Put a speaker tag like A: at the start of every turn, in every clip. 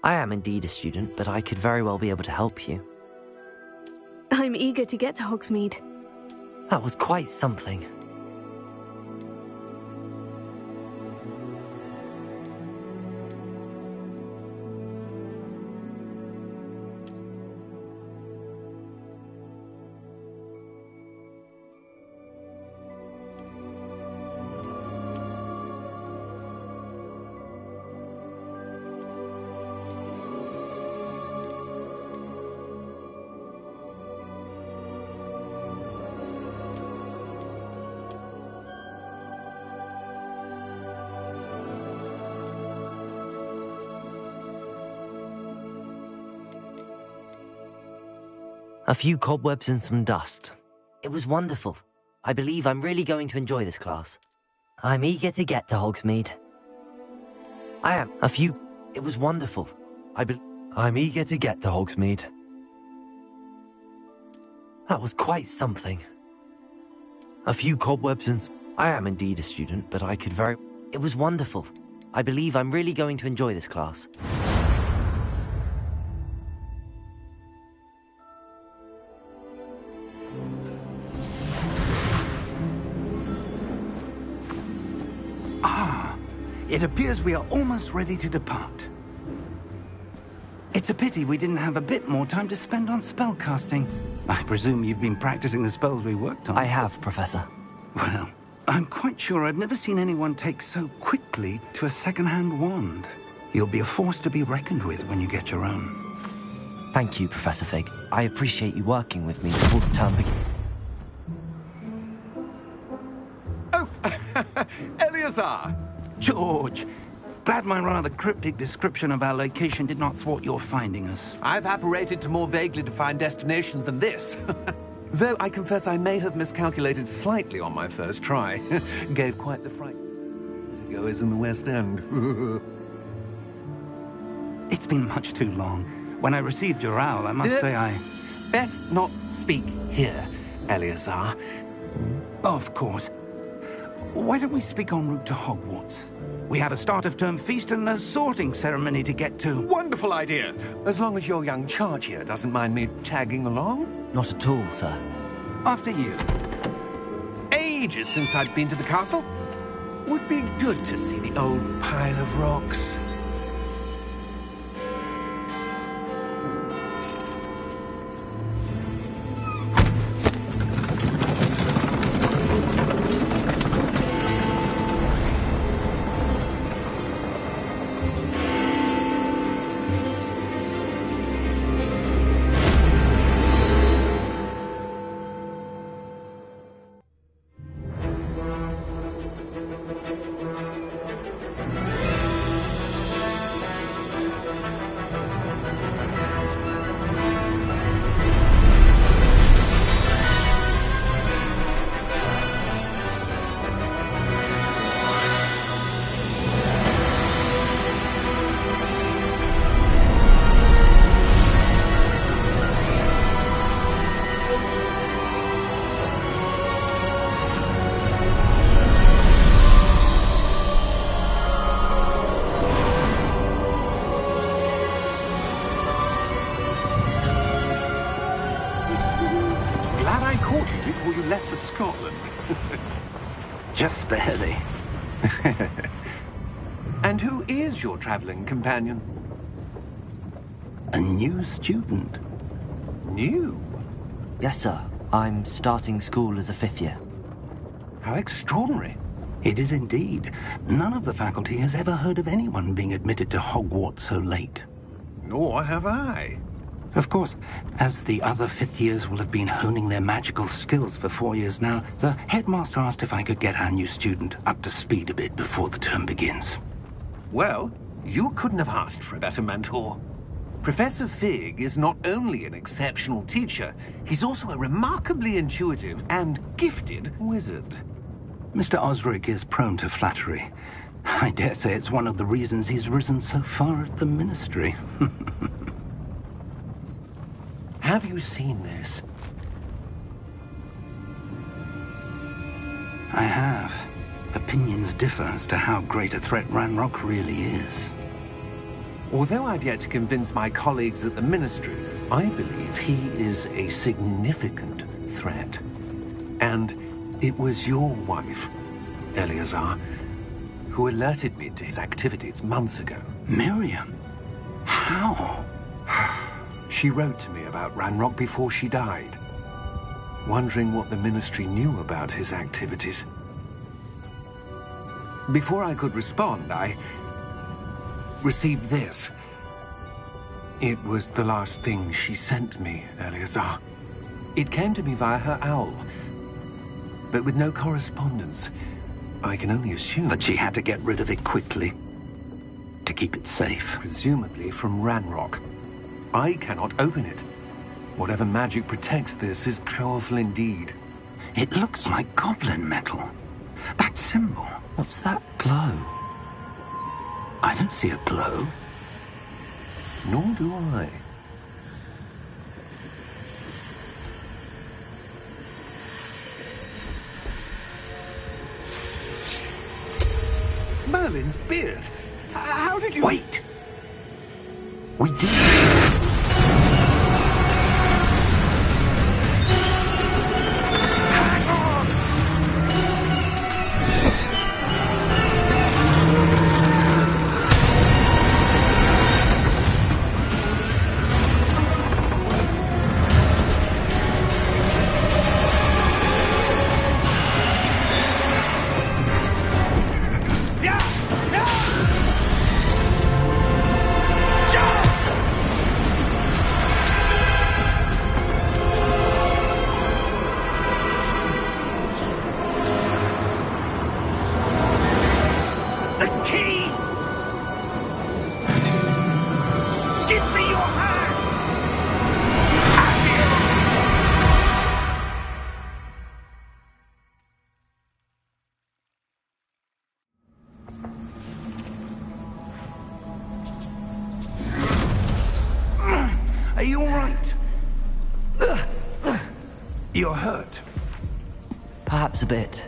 A: I am indeed a student, but I could very well be able to help you.
B: I'm eager to get to Hogsmeade.
A: That was quite something. A few cobwebs and some dust. It was wonderful. I believe I'm really going to enjoy this class. I'm eager to get to Hogsmeade. It was wonderful. I'm eager to get to Hogsmeade. That was quite something. A few cobwebs and... I am indeed a student, but I could very... It was wonderful. I believe I'm really going to enjoy this class.
C: It appears we are almost ready to depart. It's a pity we didn't have a bit more time to spend on spellcasting. I presume you've been practicing the spells we worked on.
A: I have, Professor.
C: Well, I'm quite sure I've never seen anyone take so quickly to a second-hand wand. You'll be a force to be reckoned with when you get your own.
A: Thank you, Professor Fig. I appreciate you working with me before the term begins.
D: Oh, Eleazar!
C: George, glad my rather cryptic description of our location did not thwart your finding us.
D: I've apparated to more vaguely defined destinations than this. Though I confess I may have miscalculated slightly on my first try. Gave quite the fright to goers in the West End.
C: It's been much too long. When I received your owl, I must say I...
D: Best not speak here, Eleazar.
C: Of course. Why don't we speak en route to Hogwarts? We have a start-of-term feast and a sorting ceremony to get to.
D: Wonderful idea! As long as your young charge here doesn't mind me tagging along.
A: Not at all, sir.
C: After you.
D: Ages since I'd been to the castle. Would be good to see the old pile of rocks. Before you left for Scotland.
C: Just barely.
D: And who is your traveling companion?
C: A new student.
D: New?
A: Yes, sir. I'm starting school as a 5th year.
D: How extraordinary.
C: It is indeed. None of the faculty has ever heard of anyone being admitted to Hogwarts so late.
D: Nor have I.
C: Of course, as the other 5th years will have been honing their magical skills for 4 years now, the headmaster asked if I could get our new student up to speed a bit before the term begins.
D: Well, you couldn't have asked for a better mentor. Professor Fig is not only an exceptional teacher, he's also a remarkably intuitive and gifted wizard.
C: Mr. Osric is prone to flattery. I dare say it's one of the reasons he's risen so far at the Ministry.
D: Have you seen this?
C: I have. Opinions differ as to how great a threat Ranrock really is.
D: Although I've yet to convince my colleagues at the Ministry, I believe he is a significant threat. And it was your wife, Eleazar, who alerted me to his activities months ago.
C: Miriam? How?
D: She wrote to me about Ranrock before she died, wondering what the Ministry knew about his activities. Before I could respond, I received this. It was the last thing she sent me, Eleazar. It came to me via her owl, but with no correspondence. I can only assume
C: That she had to get rid of it quickly to keep it safe.
D: presumably from Ranrock. I cannot open it. Whatever magic protects this is powerful indeed.
C: It looks like goblin metal. That symbol.
A: What's that glow?
C: I don't see a glow.
D: Nor do I. Merlin's beard. How did you...
C: Wait! We did. Are you all right? You're hurt.
A: Perhaps a bit.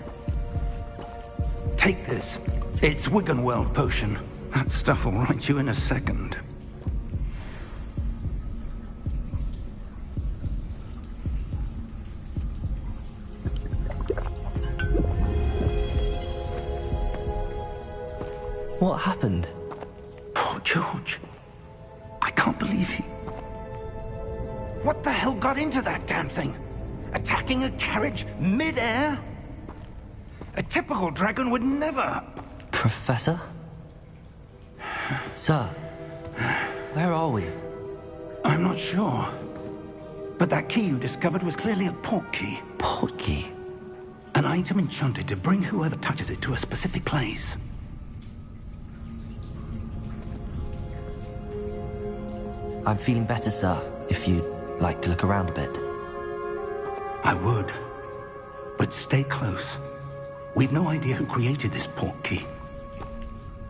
C: Take this. It's Wiggenweld potion. That stuff will right you in a second.
A: What happened?
C: Poor George. I can't believe he... What the hell got into that damn thing? Attacking a carriage mid-air? A typical dragon would never...
A: Professor? Sir, where are we?
C: I'm not sure. But that key you discovered was clearly a port key.
A: Port key?
C: An item enchanted to bring whoever touches it to a specific place.
A: I'm feeling better, sir, if you'd like to look around a bit.
C: I would. But stay close. We've no idea who created this port key.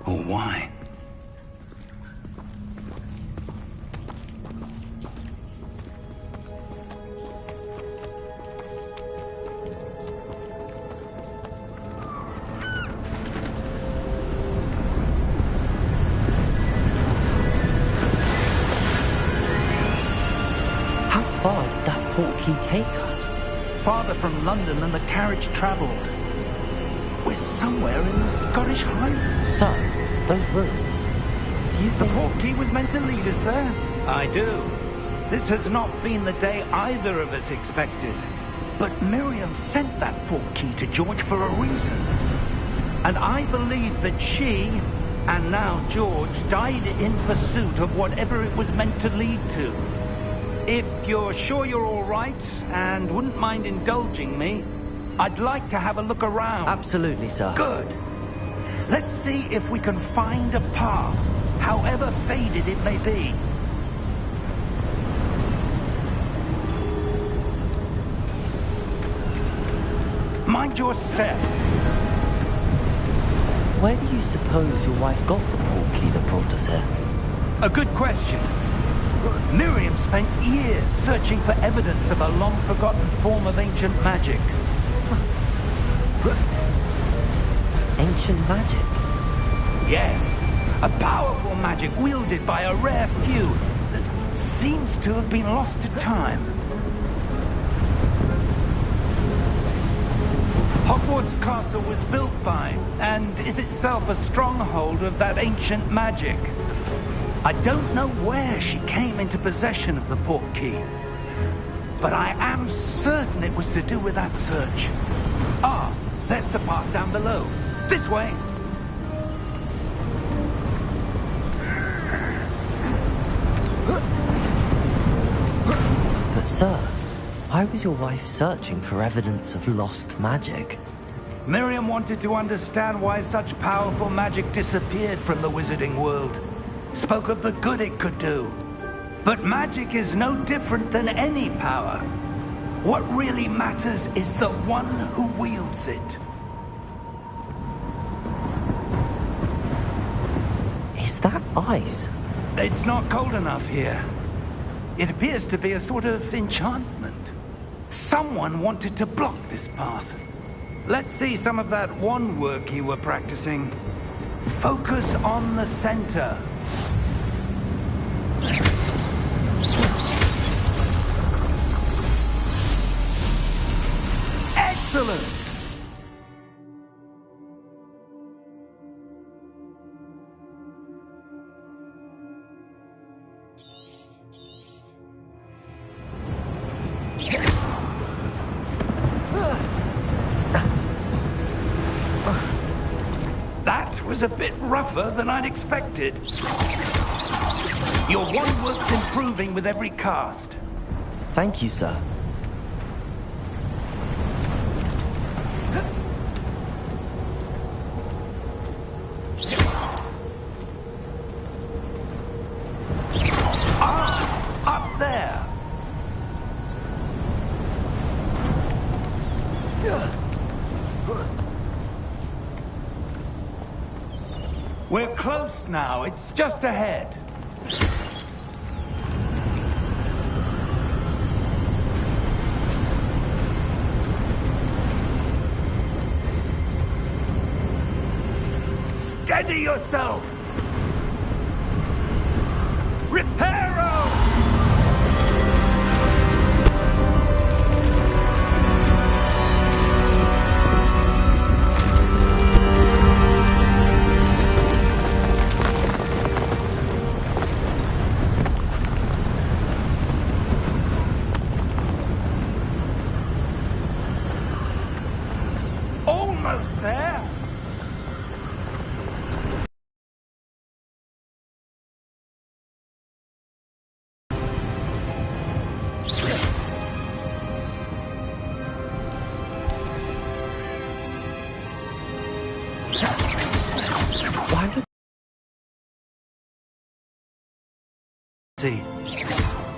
C: Or why.
A: How far did that port key take us?
C: Farther from London than the carriage travelled. We're somewhere in the Scottish Highlands.
A: Sir, those ruins. Do you
C: The
A: think...
C: port key was meant to lead us there? I do. This has not been the day either of us expected. But Miriam sent that port key to George for a reason. And I believe that she, and now George, died in pursuit of whatever it was meant to lead to. If you're sure you're all right, and wouldn't mind indulging me, I'd like to have a look around.
A: Absolutely, sir.
C: Good. Let's see if we can find a path, however faded it may be. Mind your step.
A: Where do you suppose your wife got the port key that brought us here?
C: A good question. Miriam spent years searching for evidence of a long-forgotten form of ancient magic.
A: Ancient magic?
C: Yes, A powerful magic wielded by a rare few that seems to have been lost to time. Hogwarts Castle was built by, and is itself a stronghold of that ancient magic. I don't know where she came into possession of the portkey, but I am certain it was to do with that search. Ah, there's the path down below. This way.
A: But sir, why was your wife searching for evidence of lost magic?
C: Miriam wanted to understand why such powerful magic disappeared from the wizarding world. Spoke of the good it could do. But magic is no different than any power. What really matters is the one who wields it.
A: Is that ice?
C: It's not cold enough here. It appears to be a sort of enchantment. Someone wanted to block this path. Let's see some of that wand work you were practicing. Focus on the center. Excellent! That was a bit rougher than I'd expected. Your wand work's improving with every cast.
A: Thank you, sir.
C: Up there! We're close now. It's just ahead. Steady yourself! Reparo! Almost there!
A: Why would...
C: See,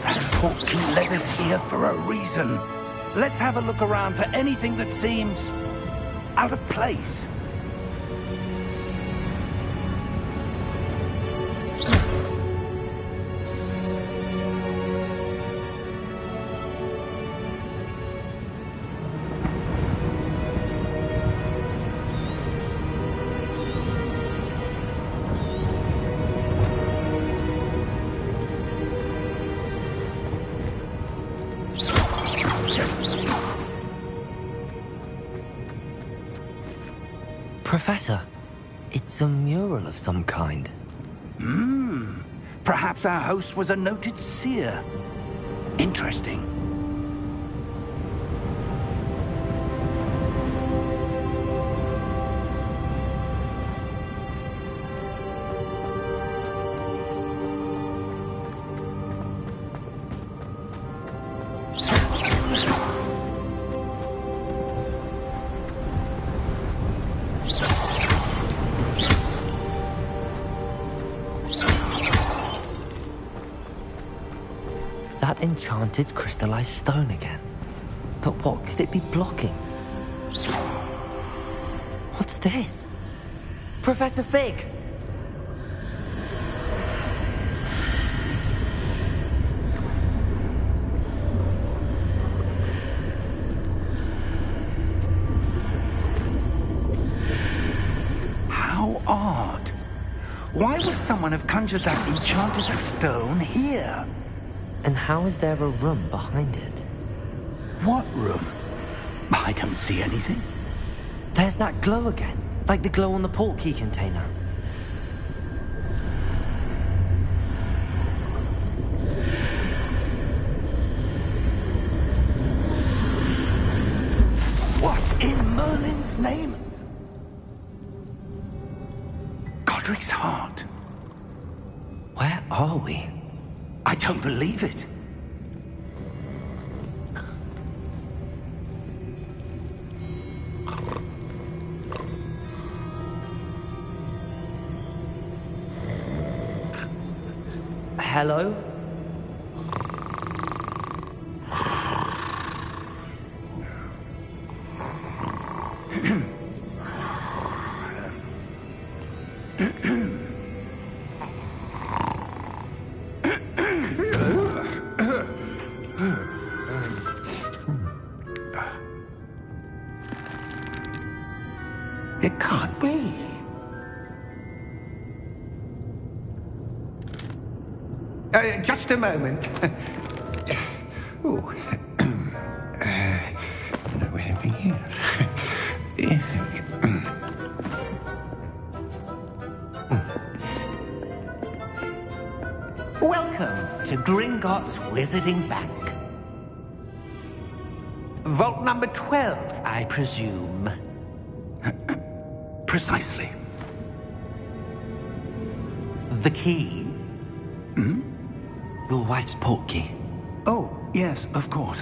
C: that portkey led us here for a reason. Let's have a look around for anything that seems out of place.
A: Professor, it's a mural of some kind.
C: Perhaps our host was a noted seer. Interesting.
A: That enchanted crystallized stone again. But what could it be blocking? What's this? Professor Fig!
C: How odd. Why would someone have conjured that enchanted stone here?
A: And how is there a room behind it?
C: What room? I don't see anything.
A: There's that glow again, like the glow on the portkey container.
C: What in Merlin's name? Godric's heart.
A: Where are we?
C: I don't believe it.
A: Hello?
C: It can't be. Just a moment. Ooh. Where are we here? Welcome to Gringotts Wizarding Bank. Vault number 12, I presume. Precisely. The key?
A: Hmm? Your wife's portkey.
C: Oh, yes, of course.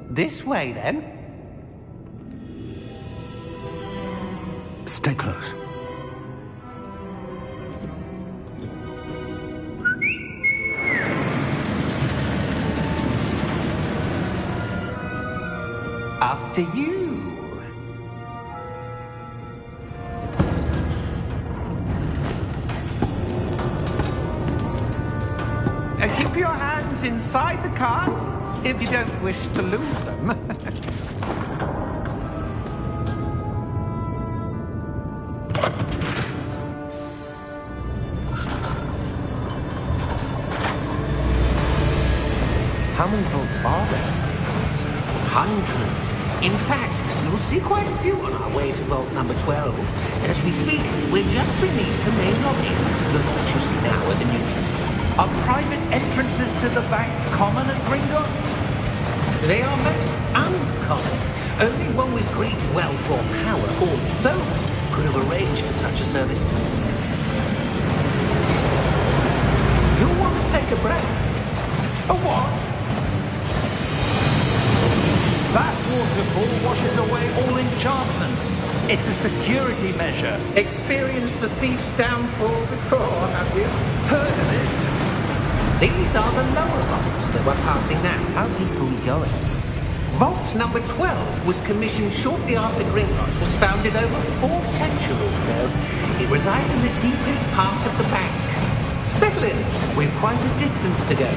C: This way, then. Stay close. After you. Keep your hands inside the cart if you don't wish to lose them.
A: How many vaults are there?
E: Hundreds. In fact, you'll see quite a few on our way to vault number 12. As we speak, we're just beneath the main lobby. The vaults you see now are the newest.
C: Are private entrances to the bank common at Gringotts?
E: They are most uncommon. Only one with great wealth or power, or both, could have arranged for such a service.
C: You'll want to take a breath. A what? That waterfall washes away all enchantments. It's a security measure.
E: Experienced the thief's downfall before, have you?
C: Heard of it?
E: These are the lower vaults that we're passing now.
A: How deep are we going?
E: Vault number 12 was commissioned shortly after Gringotts was founded over 4 centuries ago. It resides in the deepest part of the bank. Settle in. We've quite a distance to go.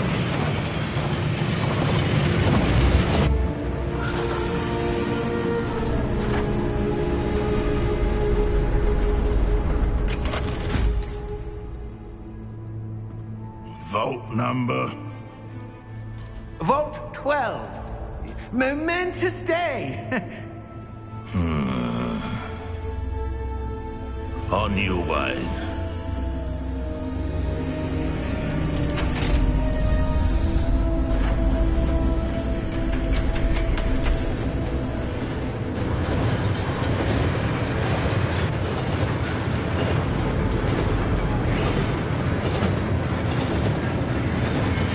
F: Vault number?
C: Vault 12. Momentous day.
F: On your way.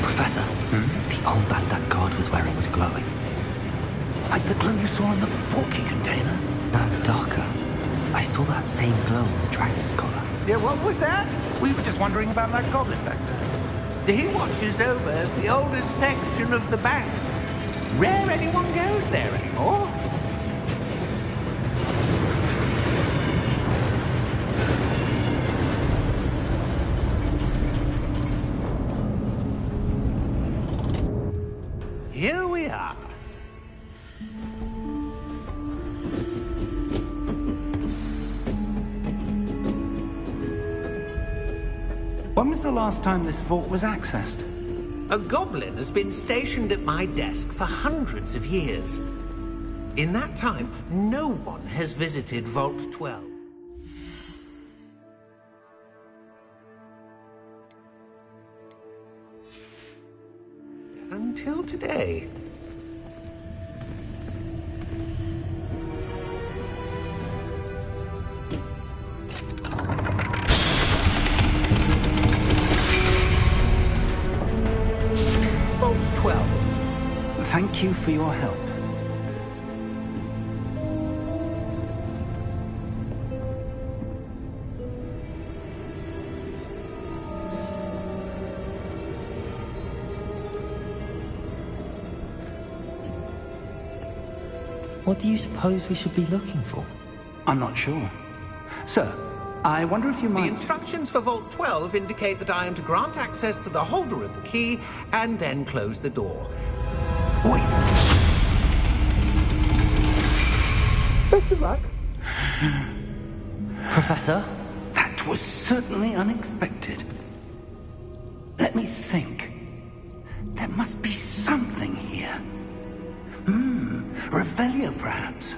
A: Professor, the armband that guard was wearing was glowing.
C: Like the glow you saw in the portkey container?
A: No, darker. I saw that same glow on the dragon's collar.
C: Yeah, what was that? We were just wondering about that goblin back there. He watches over the oldest section of the bank. Rare anyone goes there anymore. Here we are. When was the last time this vault was accessed?
E: A goblin has been stationed at my desk for hundreds of years. In that time, no one has visited Vault 12. Until today. Vault 12.
C: Thank you for your help.
A: What do you suppose we should be looking for?
C: I'm not sure. Sir, I wonder if you
E: The
C: might...
E: instructions for Vault 12 indicate that I am to grant access to the holder of the key and then close the door.
C: Wait!
E: Best of luck.
A: Professor?
C: That was certainly unexpected. Let me think. There must be something here. Revelio, perhaps?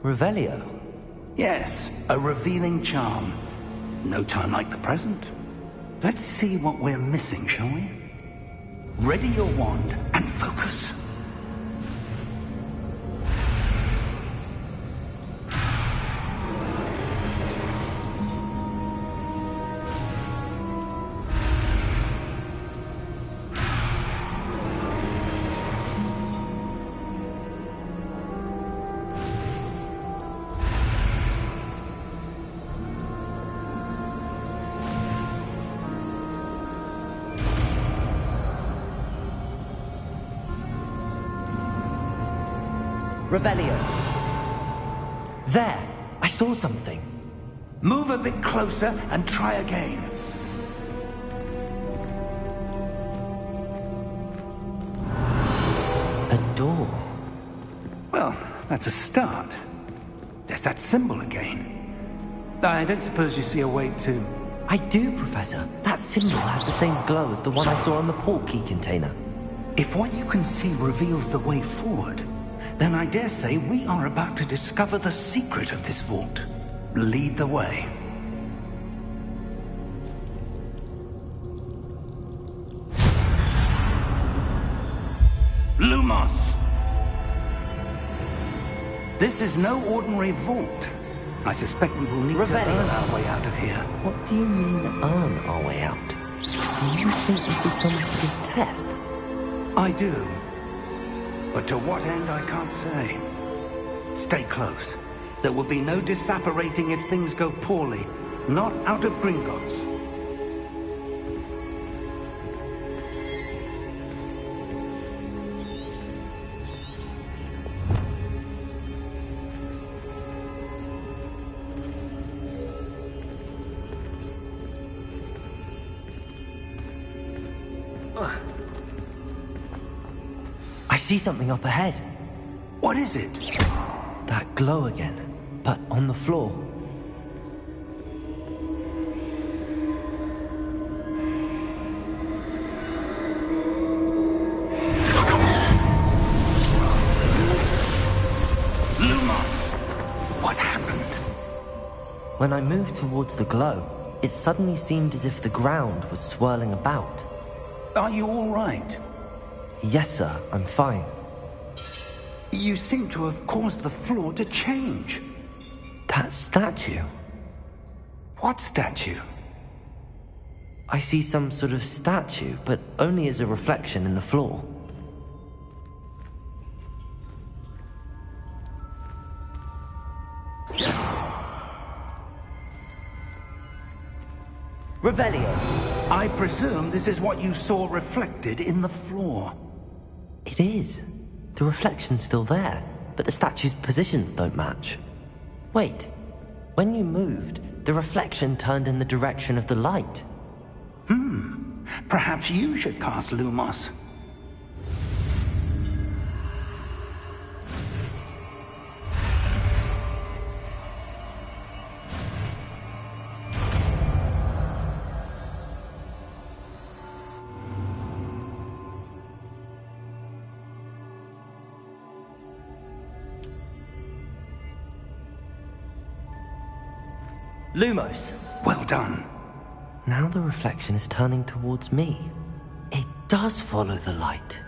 A: Revelio?
C: Yes, a revealing charm. No time like the present. Let's see what we're missing, shall we? Ready your wand and focus.
A: Revelio. There! I saw something.
C: Move a bit closer and try again.
A: A door.
C: Well, that's a start. There's that symbol again. I don't suppose you see a way to...
A: I do, Professor. That symbol has the same glow as the one I saw on the port key container.
C: If what you can see reveals the way forward, then I dare say we are about to discover the secret of this vault. Lead the way. Lumos! This is no ordinary vault. I suspect we will need to earn our way out of here.
A: What do you mean, earn our way out? Do you think this is some sort of test?
C: I do. But to what end, I can't say. Stay close. There will be no disapparating if things go poorly. Not out of Gringotts.
A: I see something up ahead.
C: What is it?
A: That glow again, but on the floor.
C: Lumos! What happened?
A: When I moved towards the glow, it suddenly seemed as if the ground was swirling about.
C: Are you all right?
A: Yes, sir, I'm fine.
C: You seem to have caused the floor to change.
A: That statue?
C: What statue?
A: I see some sort of statue, but only as a reflection in the floor. Revelio.
C: I presume this is what you saw reflected in the floor.
A: It is. The reflection's still there, but the statue's positions don't match. Wait. When you moved, the reflection turned in the direction of the light.
C: Perhaps you should cast Lumos.
A: Lumos.
C: Well done.
A: Now the reflection is turning towards me. It does follow the light.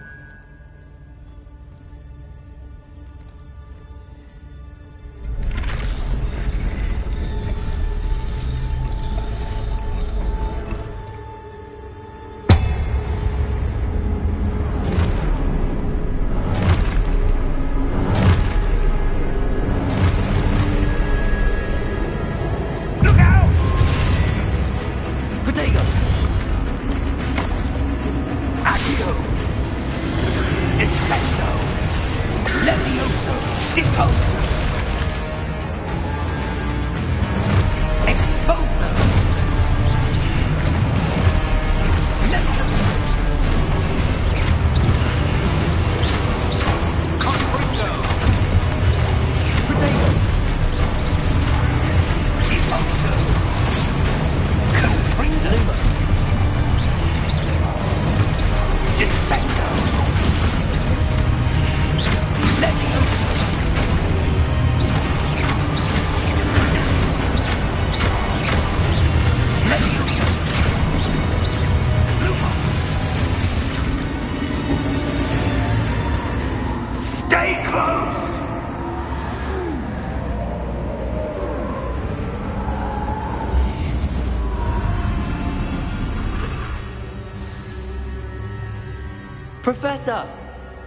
A: Professor!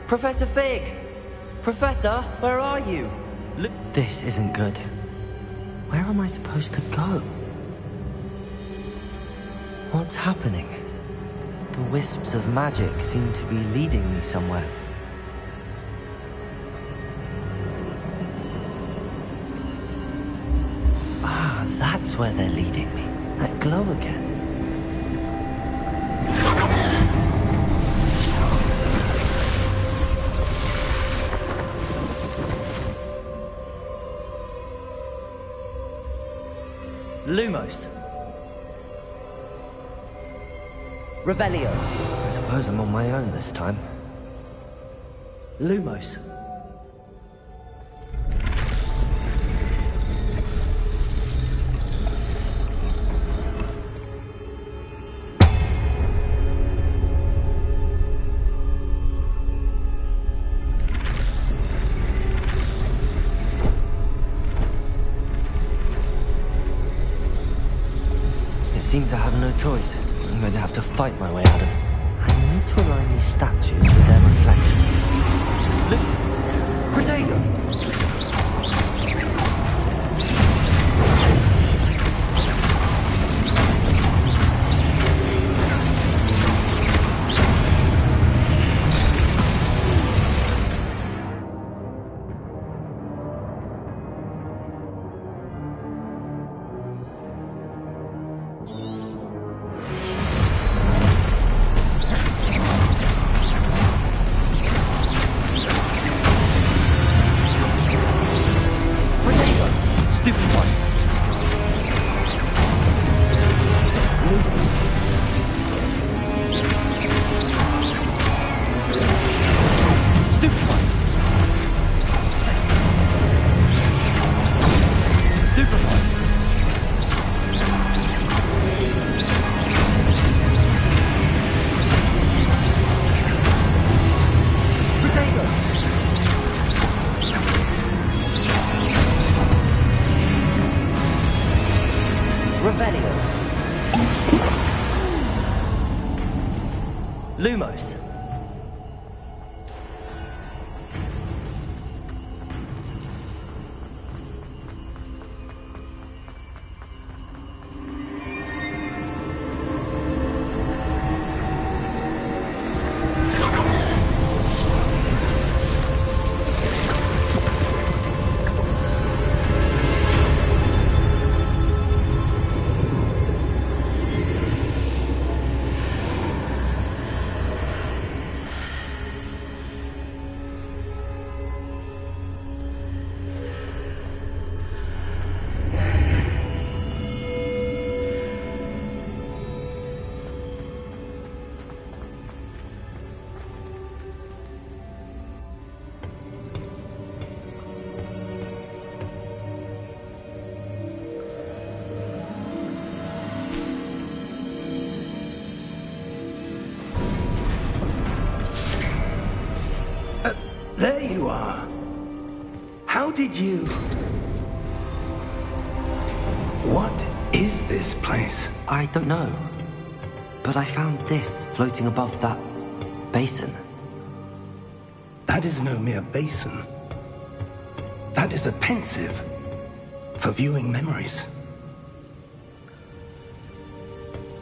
A: Professor Fig! Professor, where are you? This isn't good. Where am I supposed to go? What's happening? The wisps of magic seem to be leading me somewhere. Ah, that's where they're leading me. That glow again. Lumos. Revelio. I suppose I'm on my own this time. Lumos. Seems I have no choice. I'm going to have to fight my way out of... I need to align these statues with their reflections. Look! Protego! Lumos.
C: did you... What is this place?
A: I don't know. But I found this floating above that basin.
C: That is no mere basin. That is a pensive for viewing memories.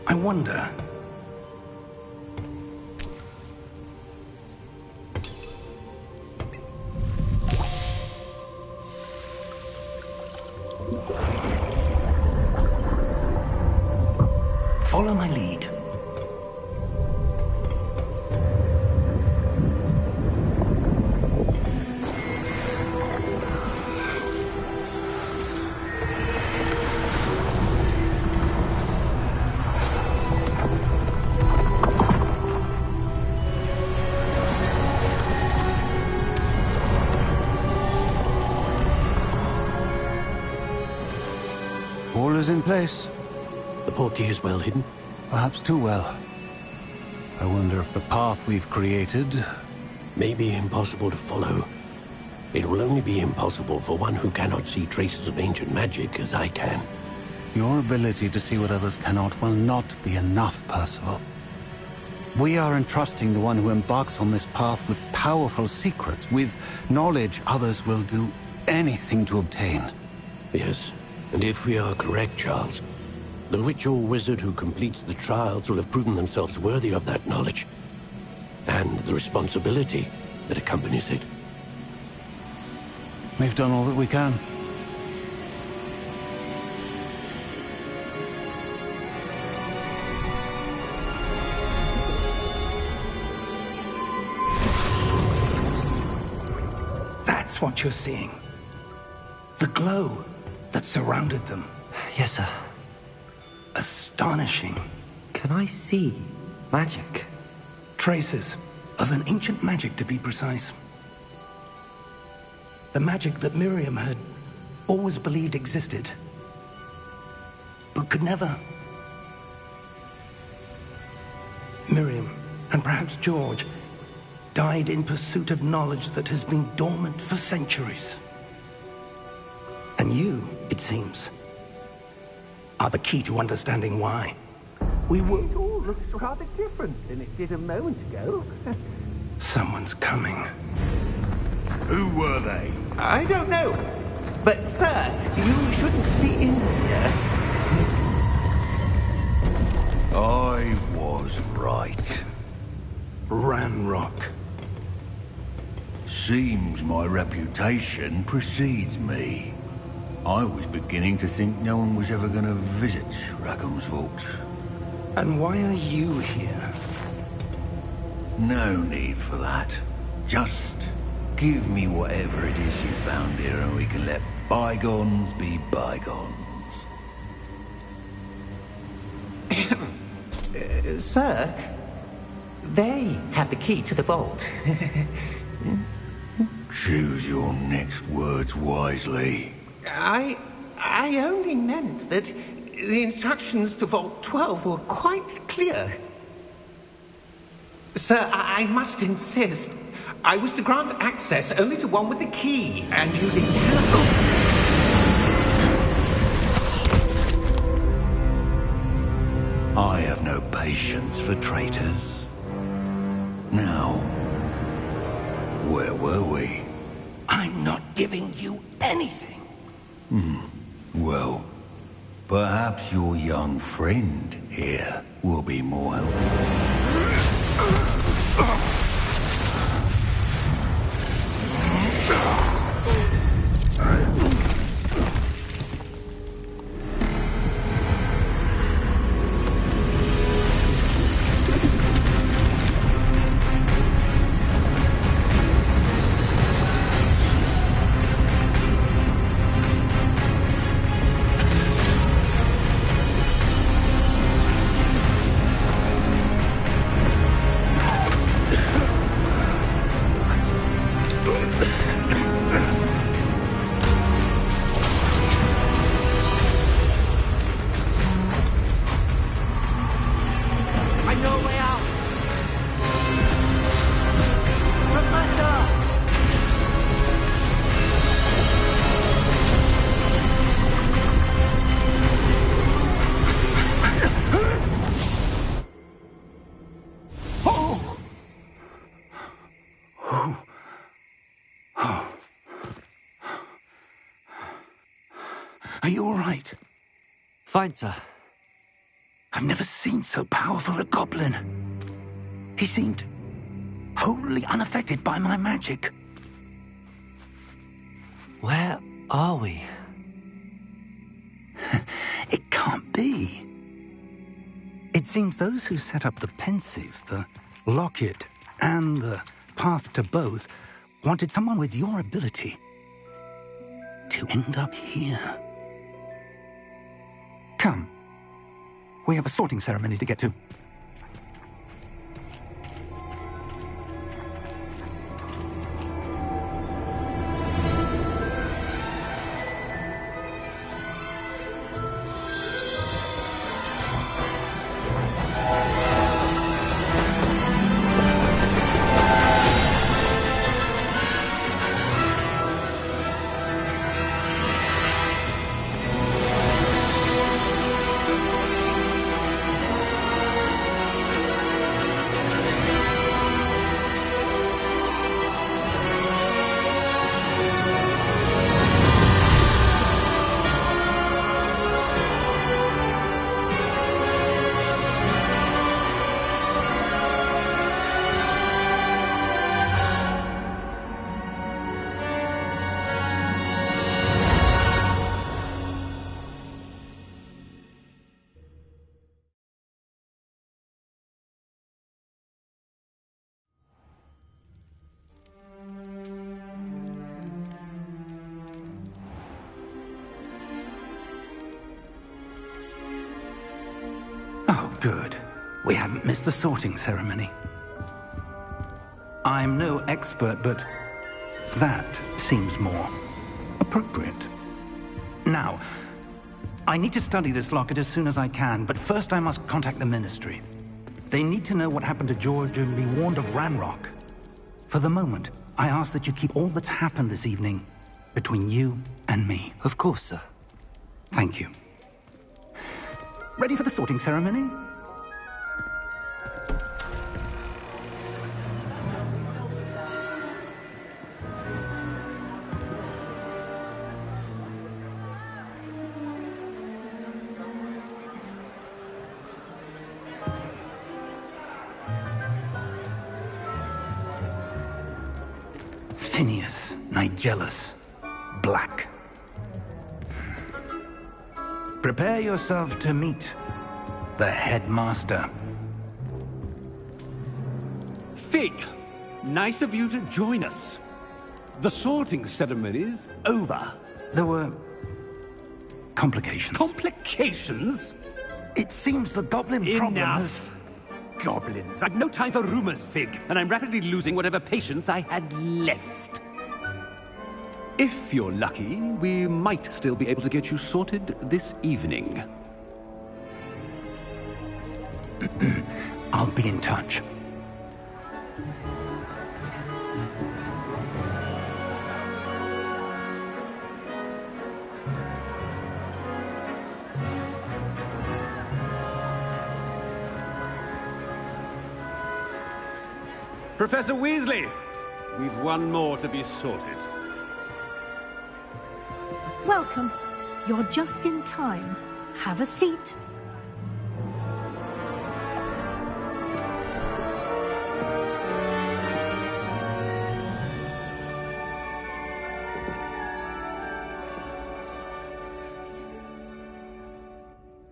C: I wonder... Follow my lead.
G: All is in place.
H: The portkey is well hidden?
G: Perhaps too well. I wonder if the path we've created...
H: May be impossible to follow. It will only be impossible for one who cannot see traces of ancient magic as I can.
G: Your ability to see what others cannot will not be enough, Percival. We are entrusting the one who embarks on this path with powerful secrets, with knowledge others will do anything to obtain.
H: Yes, and if we are correct, Charles, the witch or wizard who completes the trials will have proven themselves worthy of that knowledge, and the responsibility that accompanies it.
G: We've done all that we can.
C: That's what you're seeing. The glow that surrounded them.
A: Yes, sir.
C: Astonishing.
A: Can I see magic?
C: Traces of an ancient magic, to be precise. The magic that Miriam had always believed existed, but could never. Miriam, and perhaps George, died in pursuit of knowledge that has been dormant for centuries. And you, it seems, are the key to understanding why. We were...
E: It all looks rather different than it did a moment ago.
C: Someone's coming.
F: Who were they?
E: I don't know. But, sir, you shouldn't be in here.
F: I was right.
C: Ranrock.
F: Seems my reputation precedes me. I was beginning to think no one was ever going to visit Rackham's vault.
C: And why are you here?
F: No need for that. Just give me whatever it is you found here and we can let bygones be bygones.
E: Sir, they have the key to the vault.
F: Choose your next words wisely.
E: I only meant that the instructions to Vault 12 were quite clear. Sir, I must insist. I was to grant access only to one with the key, and you did cancel.
F: I have no patience for traitors. Now, where were we?
C: I'm not giving you anything.
F: Well, perhaps your young friend here will be more helpful.
C: Are you all right?
A: Fine, sir.
C: I've never seen so powerful a goblin. He seemed wholly unaffected by my magic.
A: Where are we?
C: It can't be. It seems those who set up the pensive, the locket, and the path to both wanted someone with your ability to end up here. Come. We have a sorting ceremony to get to. Oh, good. We haven't missed the sorting ceremony. I'm no expert, but that seems more appropriate. Now, I need to study this locket as soon as I can, but first I must contact the Ministry. They need to know what happened to George and be warned of Ranrock. For the moment, I ask that you keep all that's happened this evening between you and me.
A: Of course, sir.
C: Thank you. Ready for the sorting ceremony? Phineas, Nigellus, Black. Prepare yourself to meet the headmaster.
I: Fig, nice of you to join us. The sorting ceremony's over.
C: There were complications.
I: Complications?
C: It seems the goblin problem has...
I: Enough. Goblins. I've no time for rumors, Fig, and I'm rapidly losing whatever patience I had left. If you're lucky, we might still be able to get you sorted this evening.
C: I'll be in touch.
I: Professor Weasley, we've one more to be sorted.
J: Welcome. You're just in time. Have a seat.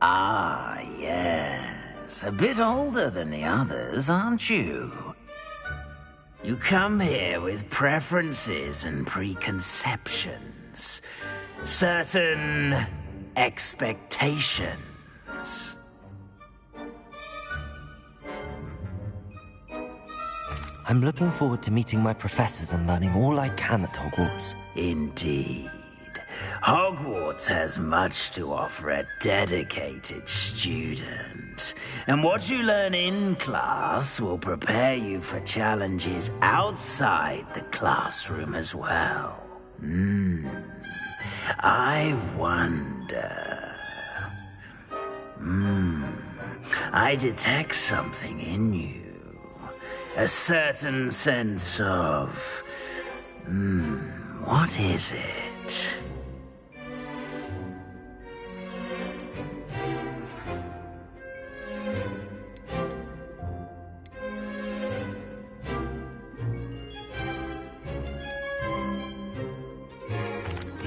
K: Ah, yes. A bit older than the others, aren't you? You come here with preferences and preconceptions. Certain expectations.
A: I'm looking forward to meeting my professors and learning all I can at Hogwarts.
K: Indeed. Hogwarts has much to offer a dedicated student. And what you learn in class will prepare you for challenges outside the classroom as well. I wonder... I detect something in you. A certain sense of... what is it?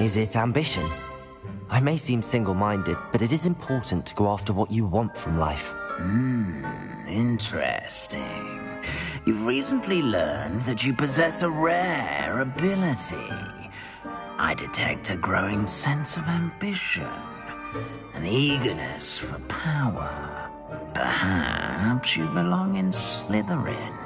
A: Is it ambition? I may seem single-minded, but it is important to go after what you want from life.
K: Interesting. You've recently learned that you possess a rare ability. I detect a growing sense of ambition, an eagerness for power. Perhaps you belong in Slytherin.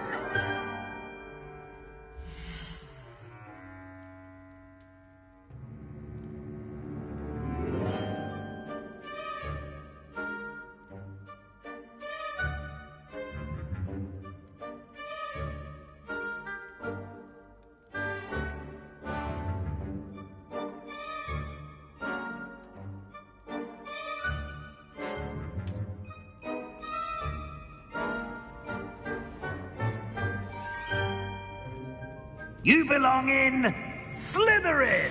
K: You belong in Slytherin!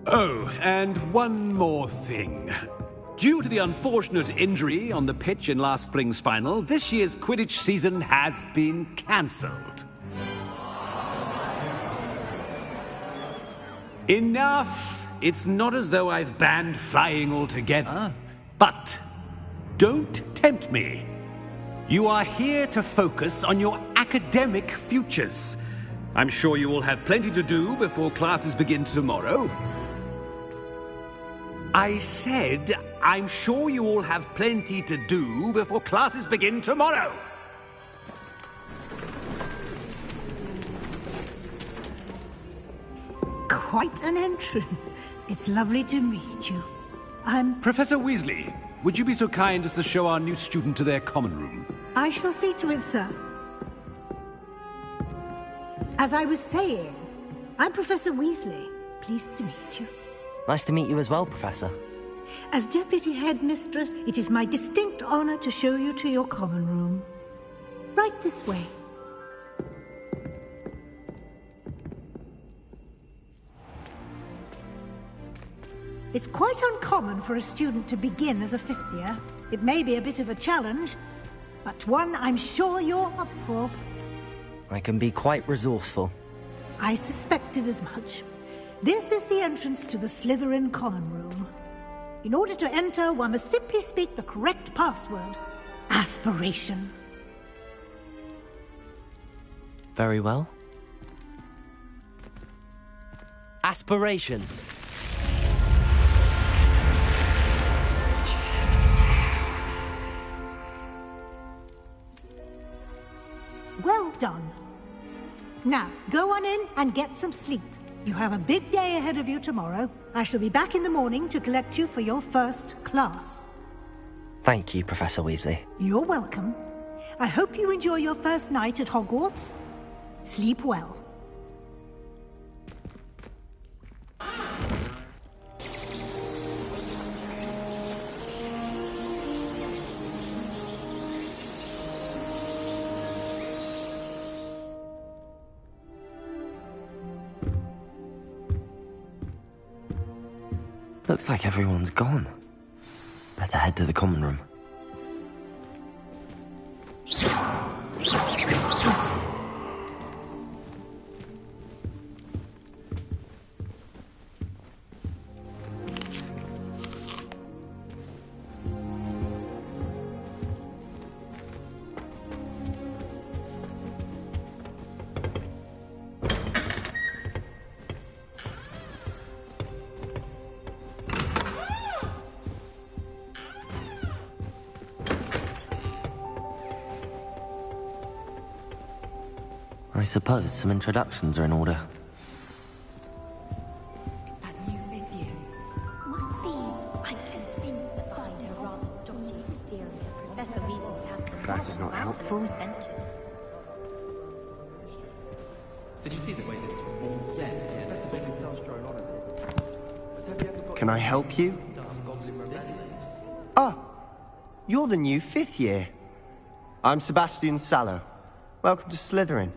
I: Oh, and one more thing. Due to the unfortunate injury on the pitch in last spring's final, this year's Quidditch season has been cancelled. Enough! It's not as though I've banned flying altogether, but don't tempt me. You are here to focus on your academic futures. I'm sure you will have plenty to do before classes begin tomorrow. I said, I'm sure you all have plenty to do before classes begin tomorrow.
J: Quite an entrance. It's lovely to meet you. I'm...
I: Professor Weasley, would you be so kind as to show our new student to their common room?
J: I shall see to it, sir. As I was saying, I'm Professor Weasley. Pleased to meet you.
A: Nice to meet you as well, Professor.
J: As Deputy Headmistress, it is my distinct honor to show you to your common room. Right this way. It's quite uncommon for a student to begin as a fifth year. It may be a bit of a challenge, but one I'm sure you're up for.
A: I can be quite resourceful.
J: I suspected as much. This is the entrance to the Slytherin common room. In order to enter, one must simply speak the correct password. Aspiration.
A: Very well. Aspiration.
J: Well done. Now, go on in and get some sleep. You have a big day ahead of you tomorrow. I shall be back in the morning to collect you for your first class.
A: Thank you, Professor Weasley.
J: You're welcome. I hope you enjoy your first night at Hogwarts. Sleep well.
A: Looks like everyone's gone. Better head to the common room. I suppose some introductions are in order.
L: It's that new fifth year. Must be. I'm convinced that behind her rather stodgy exterior, Professor Weasley's had some...
M: That is not helpful.
L: Adventures.
N: Did you see the way that it's worn stairs?
M: Can I help you? Ah, you're the new fifth year. I'm Sebastian Sallow. Welcome to Slytherin.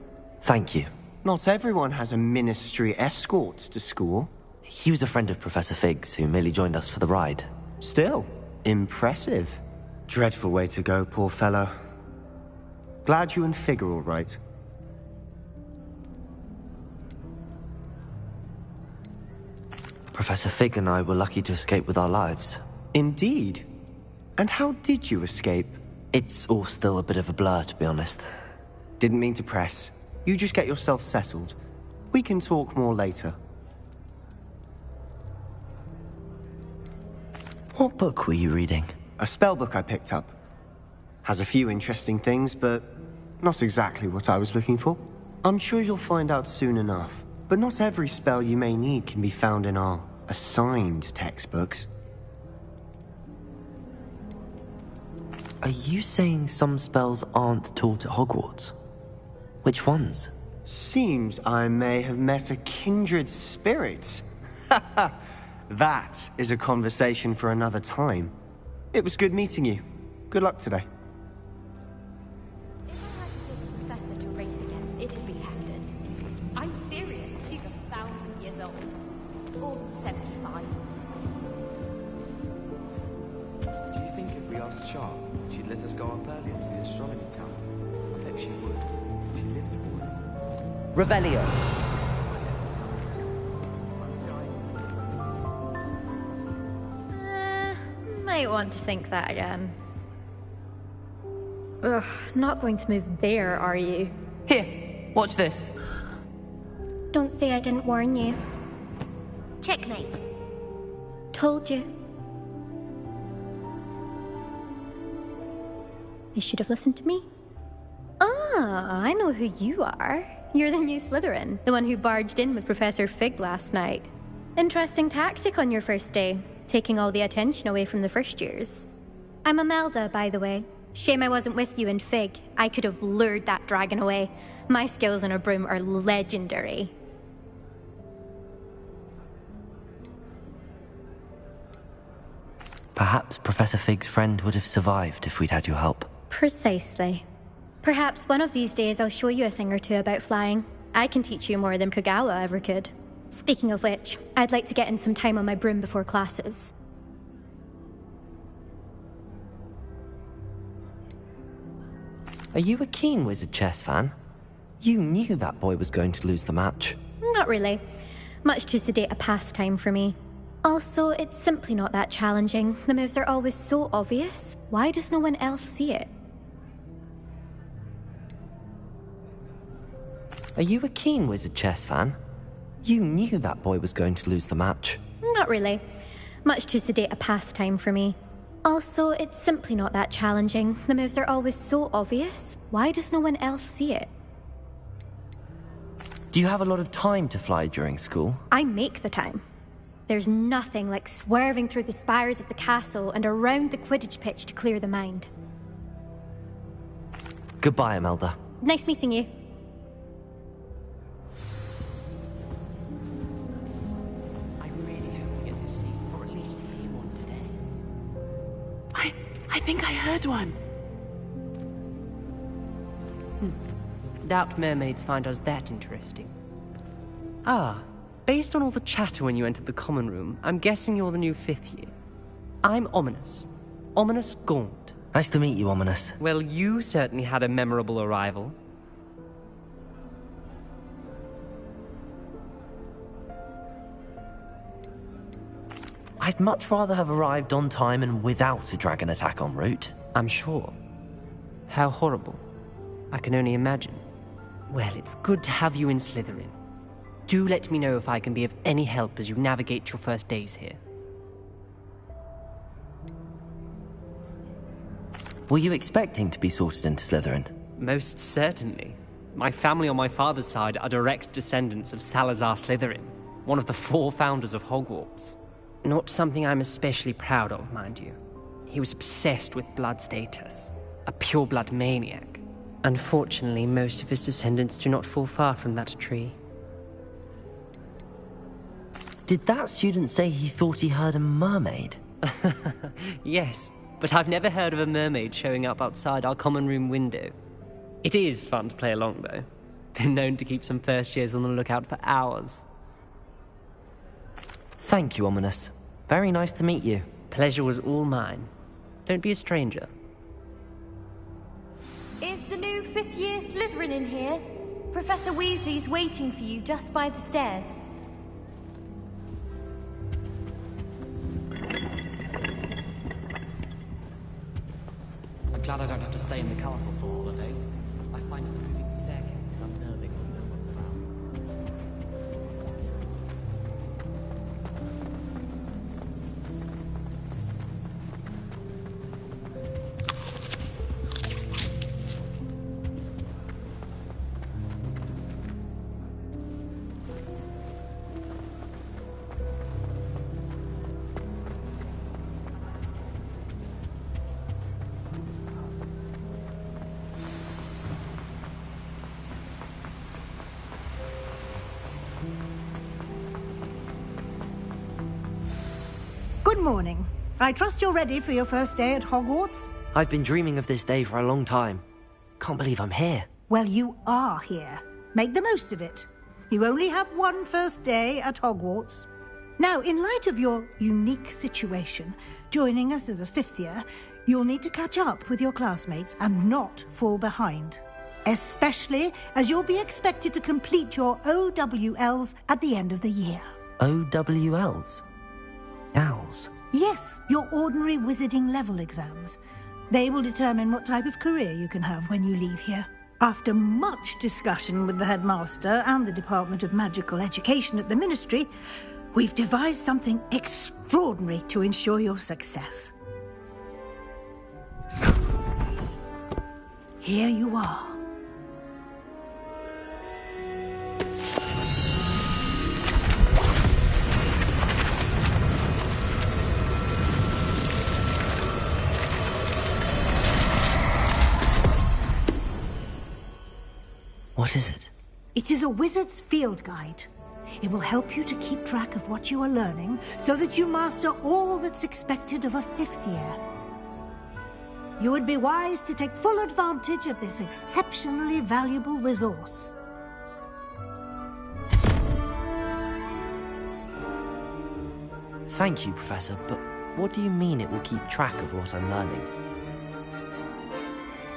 A: Thank you.
M: Not everyone has a ministry escort to school.
A: He was a friend of Professor Fig's who merely joined us for the ride.
M: Still, impressive. Dreadful way to go, poor fellow. Glad you and Fig are all right.
A: Professor Fig and I were lucky to escape with our lives.
M: Indeed. And how did you escape?
A: It's all still a bit of a blur, to be honest.
M: Didn't mean to press. You just get yourself settled. We can talk more later.
A: What book were you reading?
M: A spell book I picked up. Has a few interesting things, but not exactly what I was looking for. I'm sure you'll find out soon enough. But not every spell you may need can be found in our assigned textbooks.
A: Are you saying some spells aren't taught at Hogwarts? Which ones?
M: Seems I may have met a kindred spirit. That is a conversation for another time. It was good meeting you. Good luck today.
L: If I had to pick a professor to race against, it'd be Hector. I'm serious. She's 1,000 years old. Or 75.
N: Do you think if we asked Sharp, she'd let us go up early into the astronomy tower? I bet she would. She lives aboard.
O: Revelio.
L: Might want to think that again. Ugh, not going to move there, are you?
O: Here, watch this.
L: Don't say I didn't warn you. Checkmate. Told you. You should have listened to me. Ah, I know who you are. You're the new Slytherin, the one who barged in with Professor Fig last night. Interesting tactic on your first day, taking all the attention away from the first years. I'm Imelda, by the way. Shame I wasn't with you in Fig. I could have lured that dragon away. My skills on a broom are legendary.
A: Perhaps Professor Fig's friend would have survived if we'd had your help.
L: Precisely. Perhaps one of these days I'll show you a thing or two about flying. I can teach you more than Kagawa ever could. Speaking of which, I'd like to get in some time on my broom before classes.
A: Are you a keen Wizard chess fan? You knew that boy was going to lose the match.
L: Not really. Much too sedate a pastime for me. Also, it's simply not that challenging. The moves are always so obvious. Why does no one else see it?
A: Are you a keen Wizard chess fan? You knew that boy was going to lose the match.
L: Not really. Much too sedate a pastime for me. Also, it's simply not that challenging. The moves are always so obvious. Why does no one else see it?
A: Do you have a lot of time to fly during school?
L: I make the time. There's nothing like swerving through the spires of the castle and around the Quidditch pitch to clear the mind.
A: Goodbye, Imelda.
L: Nice meeting you.
O: I really hope we get to see, or at least hear one today. I think I heard one. Doubt mermaids find us that interesting. Ah, based on all the chatter when you entered the common room, I'm guessing you're the new 5th year. I'm Ominous. Ominous Gaunt.
A: Nice to meet you, Ominous.
O: Well, you certainly had a memorable arrival.
A: I'd much rather have arrived on time and without a dragon attack en route.
O: I'm sure. How horrible. I can only imagine. Well, it's good to have you in Slytherin. Do let me know if I can be of any help as you navigate your first days here.
A: Were you expecting to be sorted into Slytherin?
O: Most certainly. My family on my father's side are direct descendants of Salazar Slytherin, one of the 4 founders of Hogwarts. Not something I'm especially proud of, mind you. He was obsessed with blood status, a pure-blood maniac. Unfortunately, most of his descendants do not fall far from that tree.
A: Did that student say he thought he heard a mermaid?
O: Yes, but I've never heard of a mermaid showing up outside our common room window. It is fun to play along, though. Been known to keep some first years on the lookout for hours.
A: Thank you, Ominous. Very nice to meet you.
O: Pleasure was all mine. Don't be a stranger.
L: Is the new fifth-year Slytherin in here? Professor Weasley's waiting for you just by the stairs.
O: I'm glad I don't have to stay in the castle for holidays. I find the moving staircase unnerving when no one's around.
J: Good morning. I trust you're ready for your first day at Hogwarts?
A: I've been dreaming of this day for a long time. Can't believe I'm here.
J: Well, you are here. Make the most of it. You only have one first day at Hogwarts. Now, in light of your unique situation, joining us as a fifth year, you'll need to catch up with your classmates and not fall behind. Especially as you'll be expected to complete your OWLs at the end of the year.
A: OWLs? Owls?
J: Yes, your ordinary wizarding level exams. They will determine what type of career you can have when you leave here. After much discussion with the headmaster and the Department of Magical Education at the Ministry, we've devised something extraordinary to ensure your success. Here you are.
A: What is it?
J: It is a wizard's field guide. It will help you to keep track of what you are learning so that you master all that's expected of a fifth year. You would be wise to take full advantage of this exceptionally valuable resource.
A: Thank you, Professor, but what do you mean it will keep track of what I'm learning?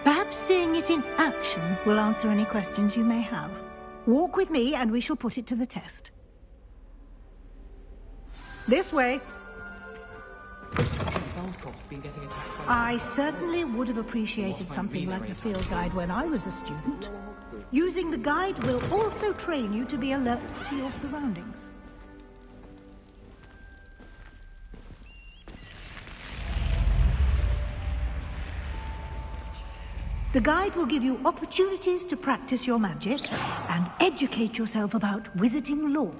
J: Perhaps seeing it in action will answer any questions you may have. Walk with me and we shall put it to the test. This way. I certainly would have appreciated something like the field guide when I was a student. Using the guide will also train you to be alert to your surroundings. The guide will give you opportunities to practice your magic and educate yourself about wizarding lore.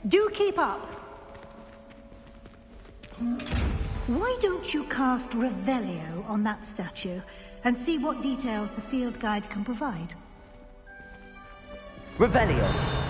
J: Do keep up. Why don't you cast Revelio on that statue and see what details the field guide can provide?
A: Revelio!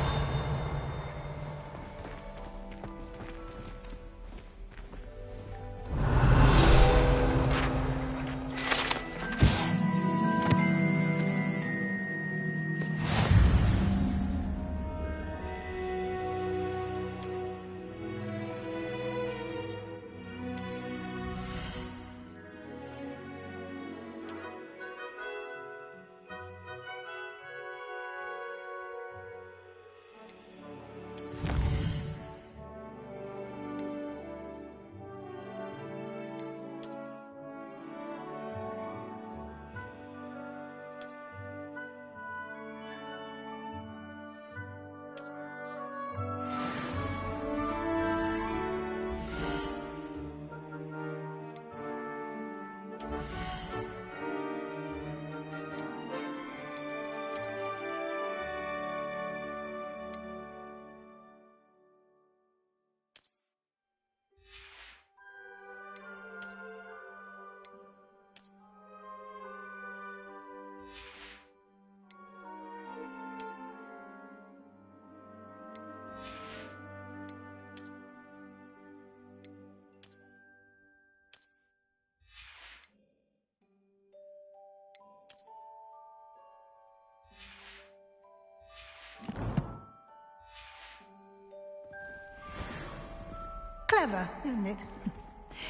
J: Clever, isn't it?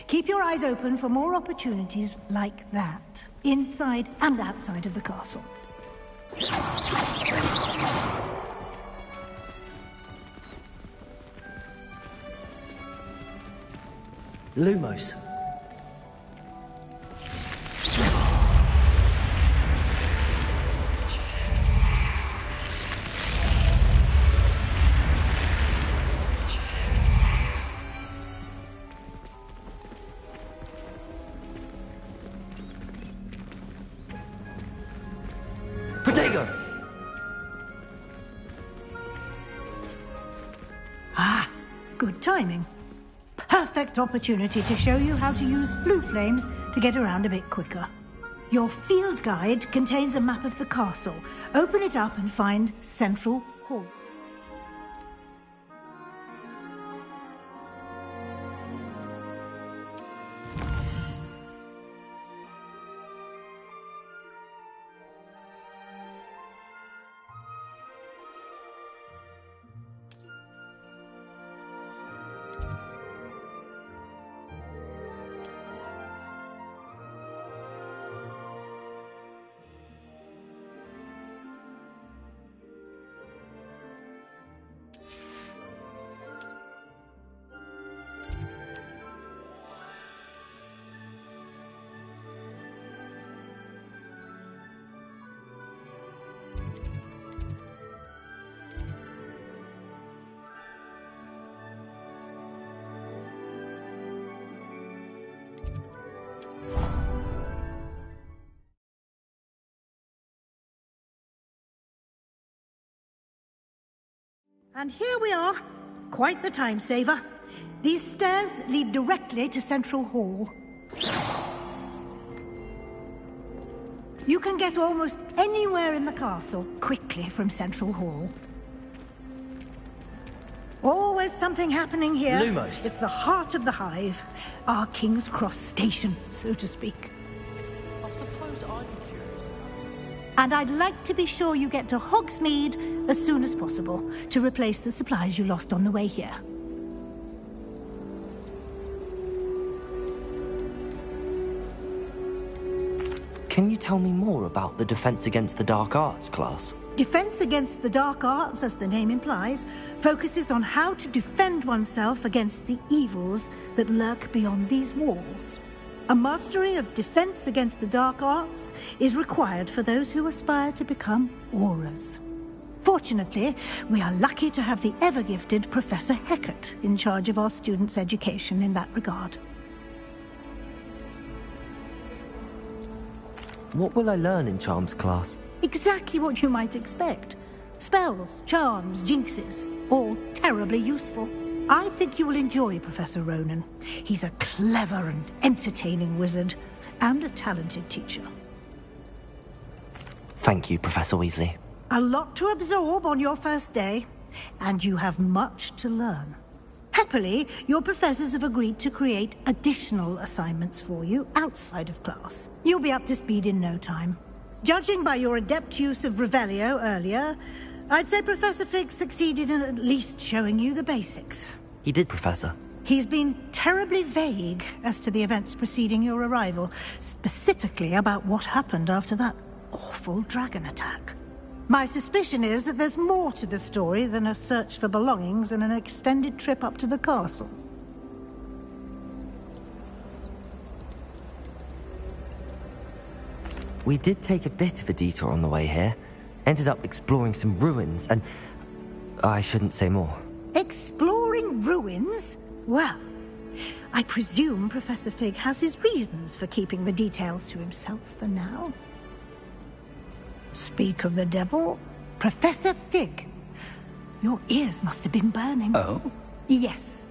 J: Keep your eyes open for more opportunities like that, inside and outside of the castle.
A: Lumos. Protego!
J: Ah, good timing. Perfect opportunity to show you how to use blue flames to get around a bit quicker. Your field guide contains a map of the castle. Open it up and find Central Hall. And here we are. Quite the time saver. These stairs lead directly to Central Hall. You can get almost anywhere in the castle quickly from Central Hall. Always something happening here.
A: Lumos.
J: It's the heart of the hive. Our King's Cross station, so to speak.
N: I suppose I'm curious.
J: And I'd like to be sure you get to Hogsmeade as soon as possible to replace the supplies you lost on the way here.
A: Can you tell me more about the Defense Against the Dark Arts class?
J: Defense Against the Dark Arts, as the name implies, focuses on how to defend oneself against the evils that lurk beyond these walls. A mastery of Defense Against the Dark Arts is required for those who aspire to become Aurors. Fortunately, we are lucky to have the ever-gifted Professor Hecat in charge of our students' education in that regard.
A: What will I learn in Charms class?
J: Exactly what you might expect. Spells, charms, jinxes, all terribly useful. I think you will enjoy Professor Ronan. He's a clever and entertaining wizard, and a talented teacher.
A: Thank you, Professor Weasley.
J: A lot to absorb on your first day, and you have much to learn. Happily, your professors have agreed to create additional assignments for you outside of class. You'll be up to speed in no time. Judging by your adept use of Revelio earlier, I'd say Professor Fig succeeded in at least showing you the basics.
A: He did, Professor.
J: He's been terribly vague as to the events preceding your arrival, specifically about what happened after that awful dragon attack. My suspicion is that there's more to the story than a search for belongings and an extended trip up to the castle.
A: We did take a bit of a detour on the way here. Ended up exploring some ruins and... I shouldn't say more.
J: Exploring ruins? Well, I presume Professor Fig has his reasons for keeping the details to himself for now. Speak of the devil, Professor Fig. Your ears must have been burning.
C: Oh?
J: Yes.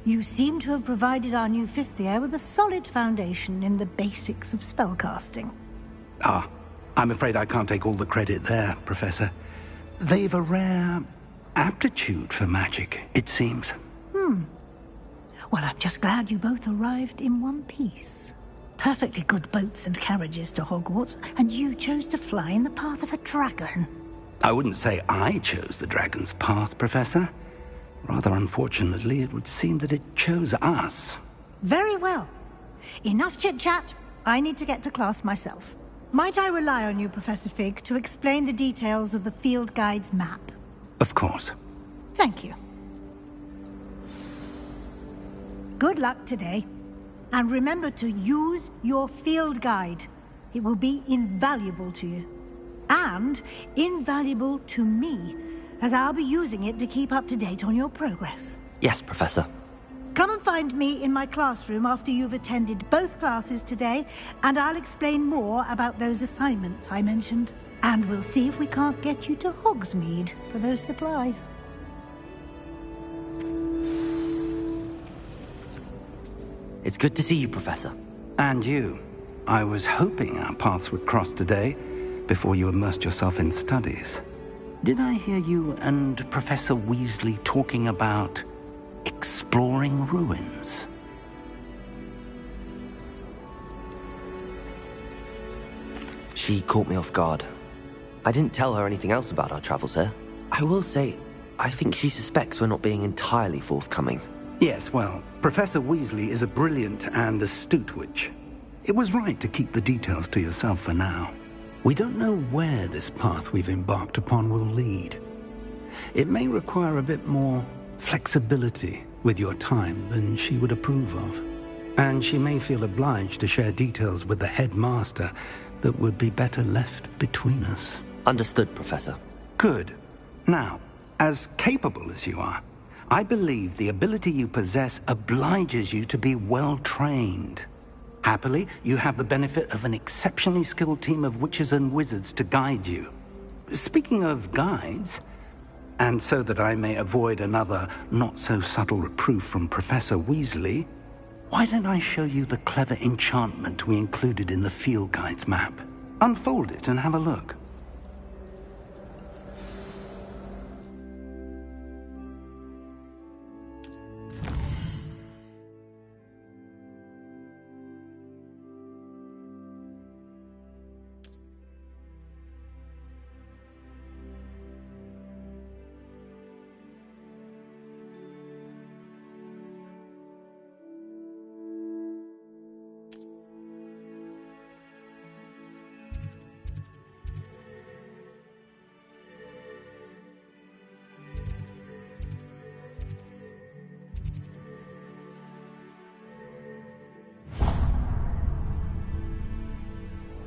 J: You seem to have provided our new fifth year with a solid foundation in the basics of spellcasting.
C: Ah, I'm afraid I can't take all the credit there, Professor. They've a rare aptitude for magic, it seems.
J: Well, I'm just glad you both arrived in one piece. Perfectly good boats and carriages to Hogwarts, and you chose to fly in the path of a dragon.
C: I wouldn't say I chose the dragon's path, Professor. Rather unfortunately, it would seem that it chose us.
J: Very well. Enough chit-chat. I need to get to class myself. Might I rely on you, Professor Fig, to explain the details of the field guide's map?
C: Of course.
J: Thank you. Good luck today. And remember to use your field guide. It will be invaluable to you. And invaluable to me, as I'll be using it to keep up to date on your progress.
A: Yes, Professor.
J: Come and find me in my classroom after you've attended both classes today, and I'll explain more about those assignments I mentioned. And we'll see if we can't get you to Hogsmeade for those supplies.
A: It's good to see you, Professor.
C: And you. I was hoping our paths would cross today, before you immersed yourself in studies. Did I hear you and Professor Weasley talking about exploring ruins?
A: She caught me off guard. I didn't tell her anything else about our travels here. I will say, I think she suspects we're not being entirely forthcoming.
C: Yes, well, Professor Weasley is a brilliant and astute witch. It was right to keep the details to yourself for now. We don't know where this path we've embarked upon will lead. It may require a bit more flexibility with your time than she would approve of. And she may feel obliged to share details with the headmaster that would be better left between us.
A: Understood, Professor.
C: Good. Now, as capable as you are, I believe the ability you possess obliges you to be well-trained. Happily, you have the benefit of an exceptionally skilled team of witches and wizards to guide you. Speaking of guides, and so that I may avoid another not-so-subtle reproof from Professor Weasley, why don't I show you the clever enchantment we included in the field guide's map? Unfold it and have a look.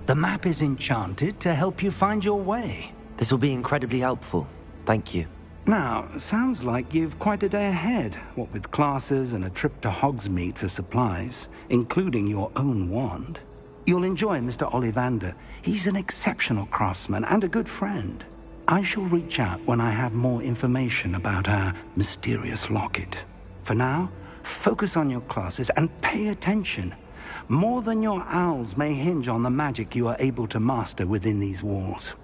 C: The map is enchanted to help you find your way.
A: This will be incredibly helpful. Thank you.
C: Now, sounds like you've quite a day ahead, what with classes and a trip to Hogsmeade for supplies, including your own wand. You'll enjoy Mr. Ollivander. He's an exceptional craftsman and a good friend. I shall reach out when I have more information about our mysterious locket. For now, focus on your classes and pay attention. More than your owls may hinge on the magic you are able to master within these walls.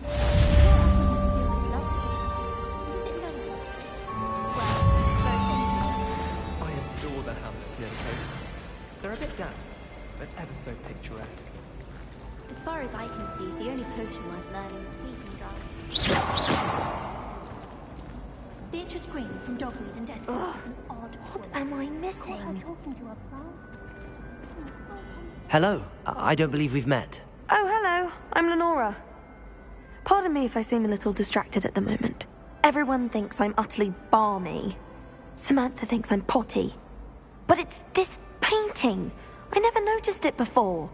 N: I adore the hamlets near the coast. They're a bit damp, but ever so picturesque.
P: As far as I can see, the only potion worth learning is sleeping draught. Beatrice Green from Dogweed and Death.
Q: What am I missing?
A: Hello. I don't believe we've met.
Q: Oh, hello. I'm Lenora. Pardon me if I seem a little distracted at the moment. Everyone thinks I'm utterly balmy. Samantha thinks I'm potty. But it's this painting. I never noticed it before.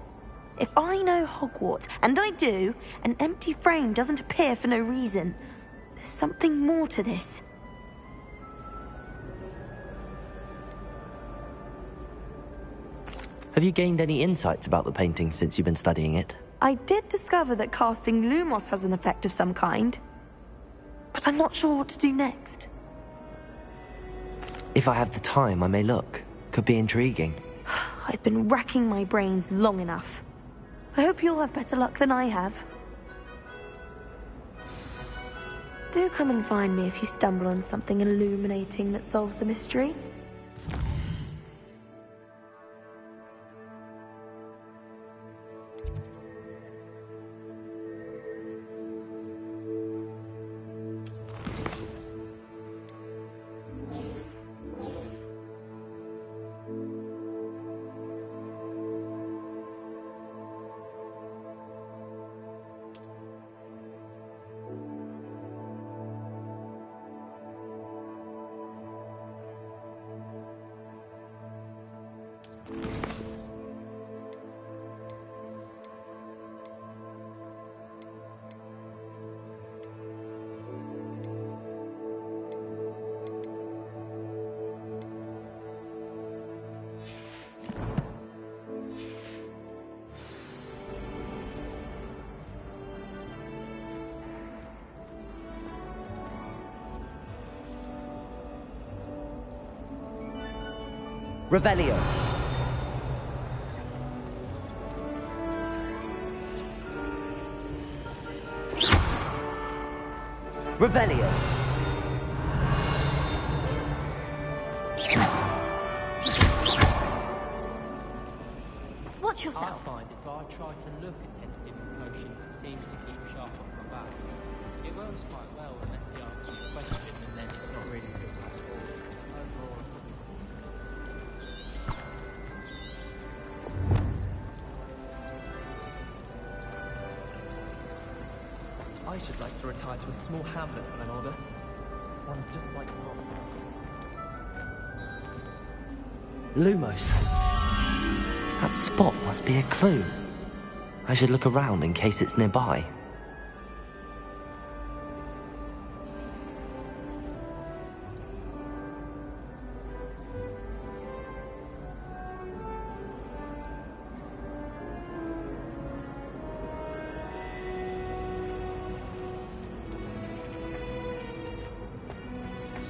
Q: If I know Hogwarts, and I do, an empty frame doesn't appear for no reason. There's something more to this.
A: Have you gained any insights about the painting since you've been studying it?
Q: I did discover that casting Lumos has an effect of some kind. But I'm not sure what to do next.
A: If I have the time, I may look. Could be intriguing.
Q: I've been racking my brains long enough. I hope you'll have better luck than I have. Do come and find me if you stumble on something illuminating that solves the mystery.
A: Revelio. Revelio.
P: Watch yourself.
O: I find if I try to look attentive in potions, it seems to keep sharp off my back. It works quite well unless he asks you a question, and then it's not really good at all. Overall, it's probably
N: I should like to retire to a small hamlet when I'm older. One just like mine.
A: Lumos. That spot must be a clue. I should look around in case it's nearby.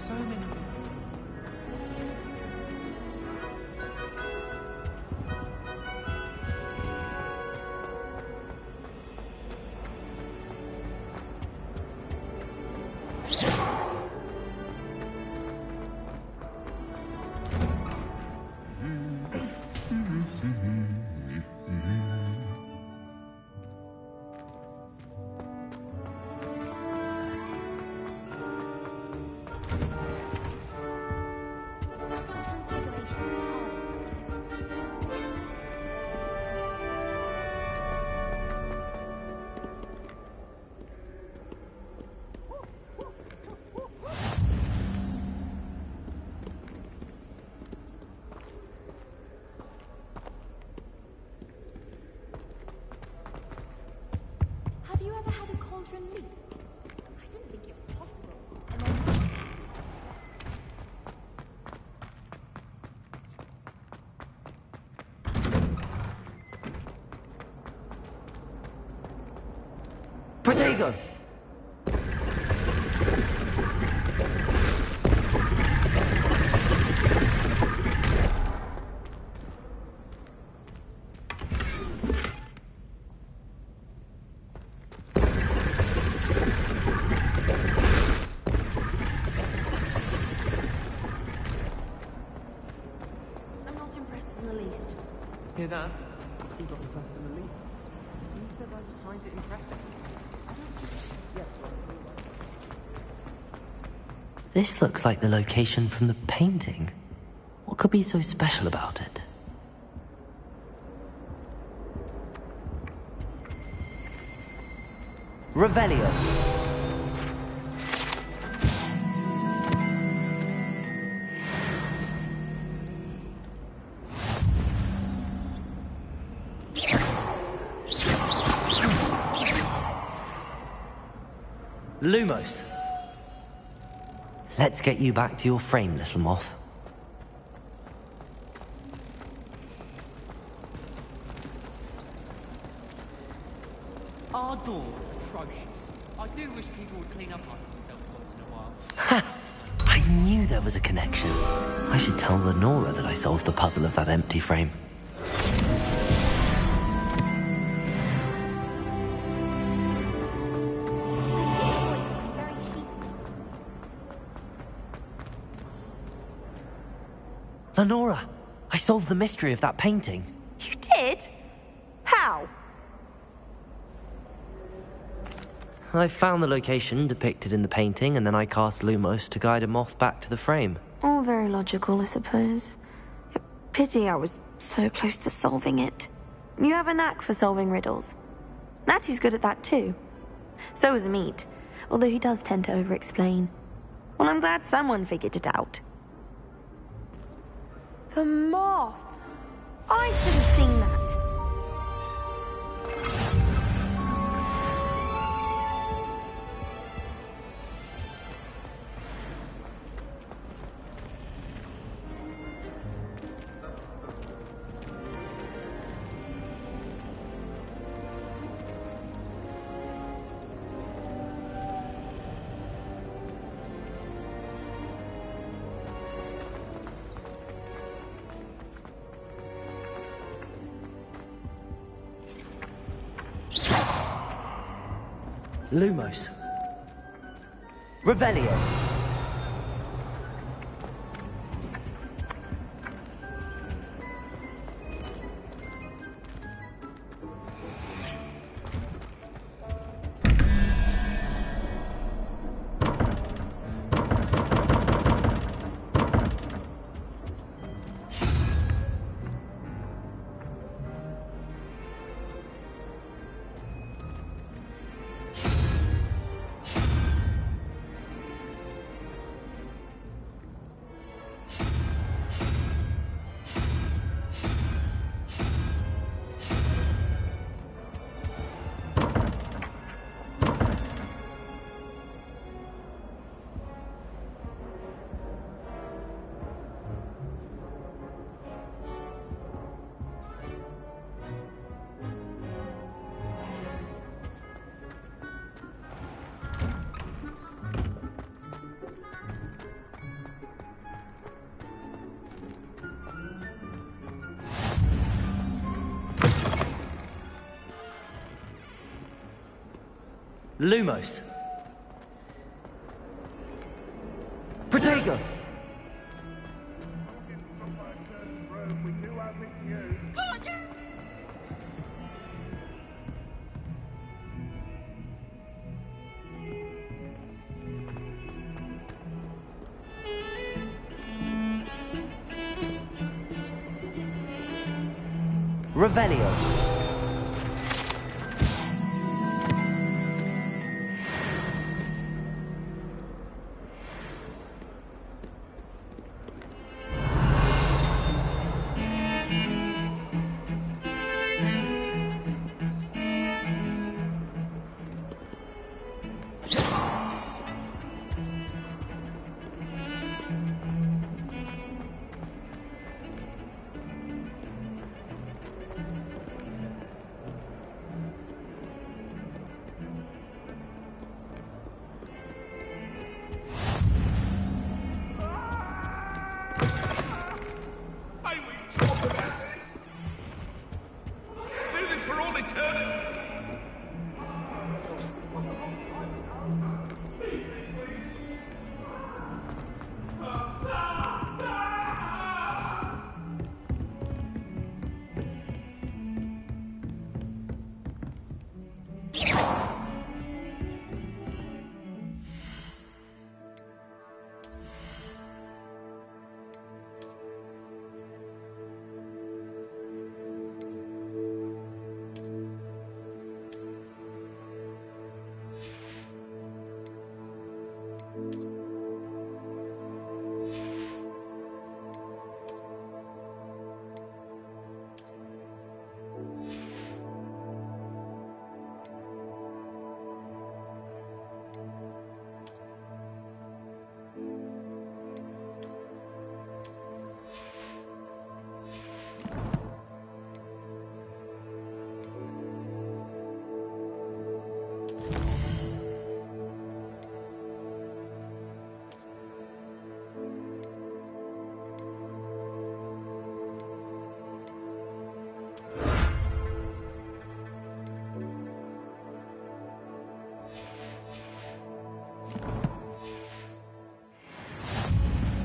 N: So many.
P: Have you ever had a cauldron leak? I didn't think it was possible. And then...
A: Protego!
Q: I'm not impressed in the least.
N: Hear that? You got impressed in the least. You said I find it impressive.
A: This looks like the location from the painting. What could be so special about it? Revelio. Lumos. Let's get you back to your frame, little moth.
O: Our door atrocious. I do wish people would clean up after themselves once in a while.
A: Ha! I knew there was a connection. I should tell Lenora that I solved the puzzle of that empty frame. Lenora, I solved the mystery of that painting.
Q: You did? How?
A: I found the location depicted in the painting, and then I cast Lumos to guide a moth back to the frame.
Q: All very logical, I suppose. Pity I was so close to solving it. You have a knack for solving riddles. Natty's good at that too. So is Meat, although he does tend to over-explain. Well, I'm glad someone figured it out. The moth! I should have seen that.
A: Lumos. Revelio. Lumos. Protego. Revelio.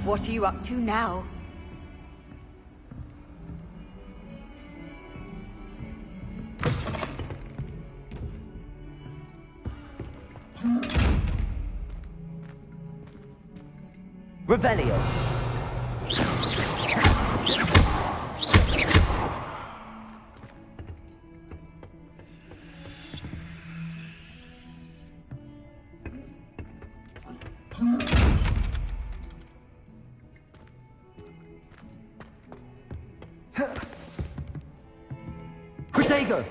R: What are you up to now?
A: Revelio. go.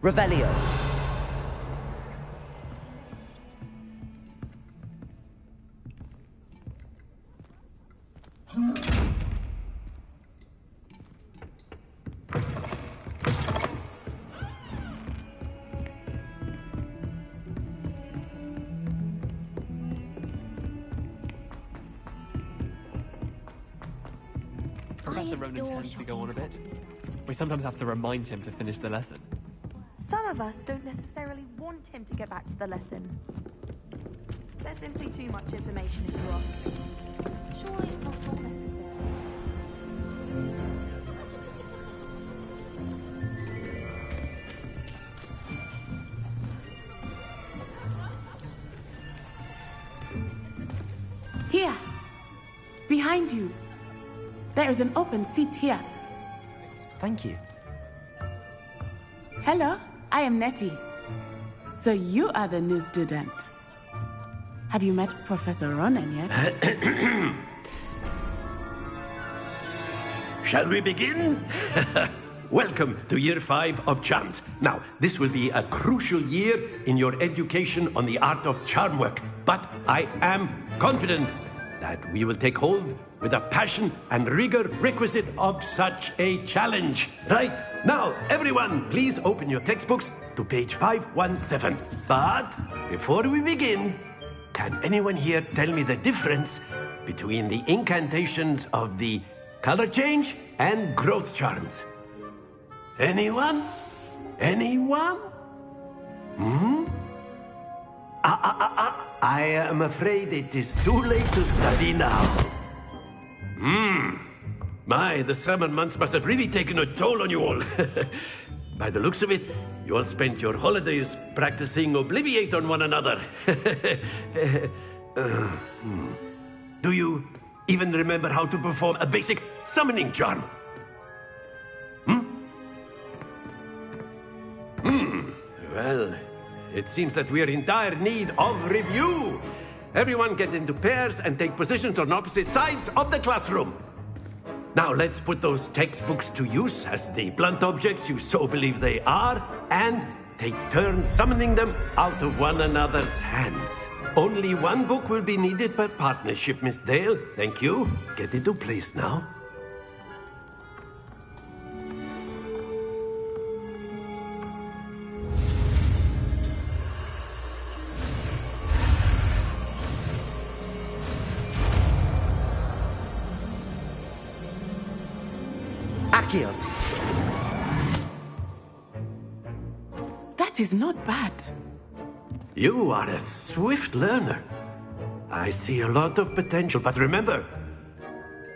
A: Revelio.
N: Professor Ronan tends to go on a bit. We sometimes have to remind him to finish the lesson.
Q: Some of us don't necessarily want him to get back to the lesson. There's simply too much information, if you ask me. Surely it's not all necessary.
S: Here! Behind you! There is an open seat here.
A: Thank you.
S: Hello, I am Nettie. So you are the new student. Have you met Professor Ronan yet?
H: Shall we begin? Welcome to Year 5 of Charms. Now, this will be a crucial year in your education on the art of charm work, but I am confident that we will take hold with the passion and rigor requisite of such a challenge. Right, now, everyone, please open your textbooks to page 517. But before we begin, can anyone here tell me the difference between the incantations of the color change and growth charms? Anyone? Anyone? I am afraid it is too late to study now. My, the summer months must have really taken a toll on you all. By the looks of it, you all spent your holidays practicing Obliviate on one another. Do you even remember how to perform a basic summoning charm? Well, it seems that we are in dire need of review. Everyone get into pairs and take positions on opposite sides of the classroom. Now let's put those textbooks to use as the blunt objects you so believe they are, and take turns summoning them out of one another's hands. Only one book will be needed per partnership, Miss Dale. Thank you. Get into place now.
S: Accio. That is not bad.
H: You are a swift learner. I see a lot of potential, but remember,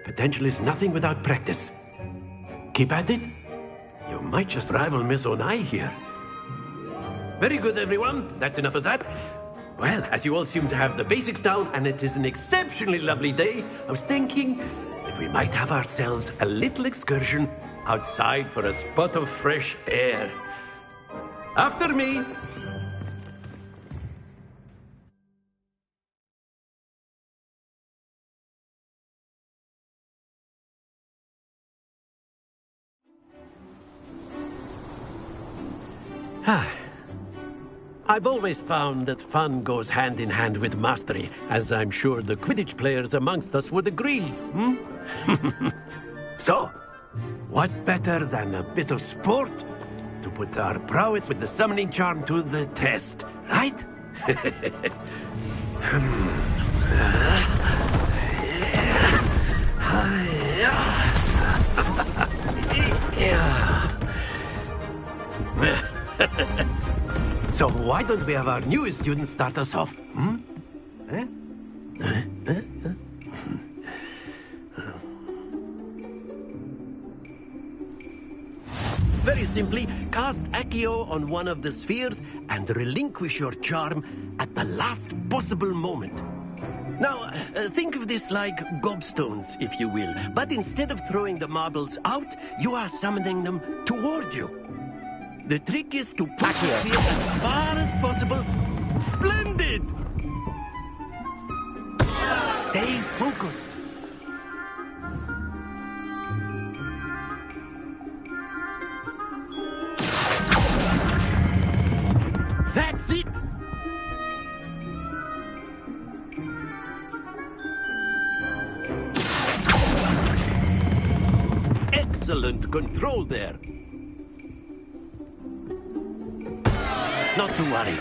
H: potential is nothing without practice. Keep at it. You might just rival Miss Onai here. Very good, everyone. That's enough of that. Well, as you all seem to have the basics down, and it is an exceptionally lovely day, I was thinking that we might have ourselves a little excursion outside for a spot of fresh air. After me. I've always found that fun goes hand in hand with mastery, as I'm sure the Quidditch players amongst us would agree. So, what better than a bit of sport to put our prowess with the summoning charm to the test, right? So why don't we have our newest student start us off? Very simply, cast Accio on one of the spheres and relinquish your charm at the last possible moment. Now, think of this like gobstones, if you will. But instead of throwing the marbles out, you are summoning them toward you. The trick is to push the sphere as far as possible. Splendid! Stay focused. That's it! Excellent control there. Not to worry.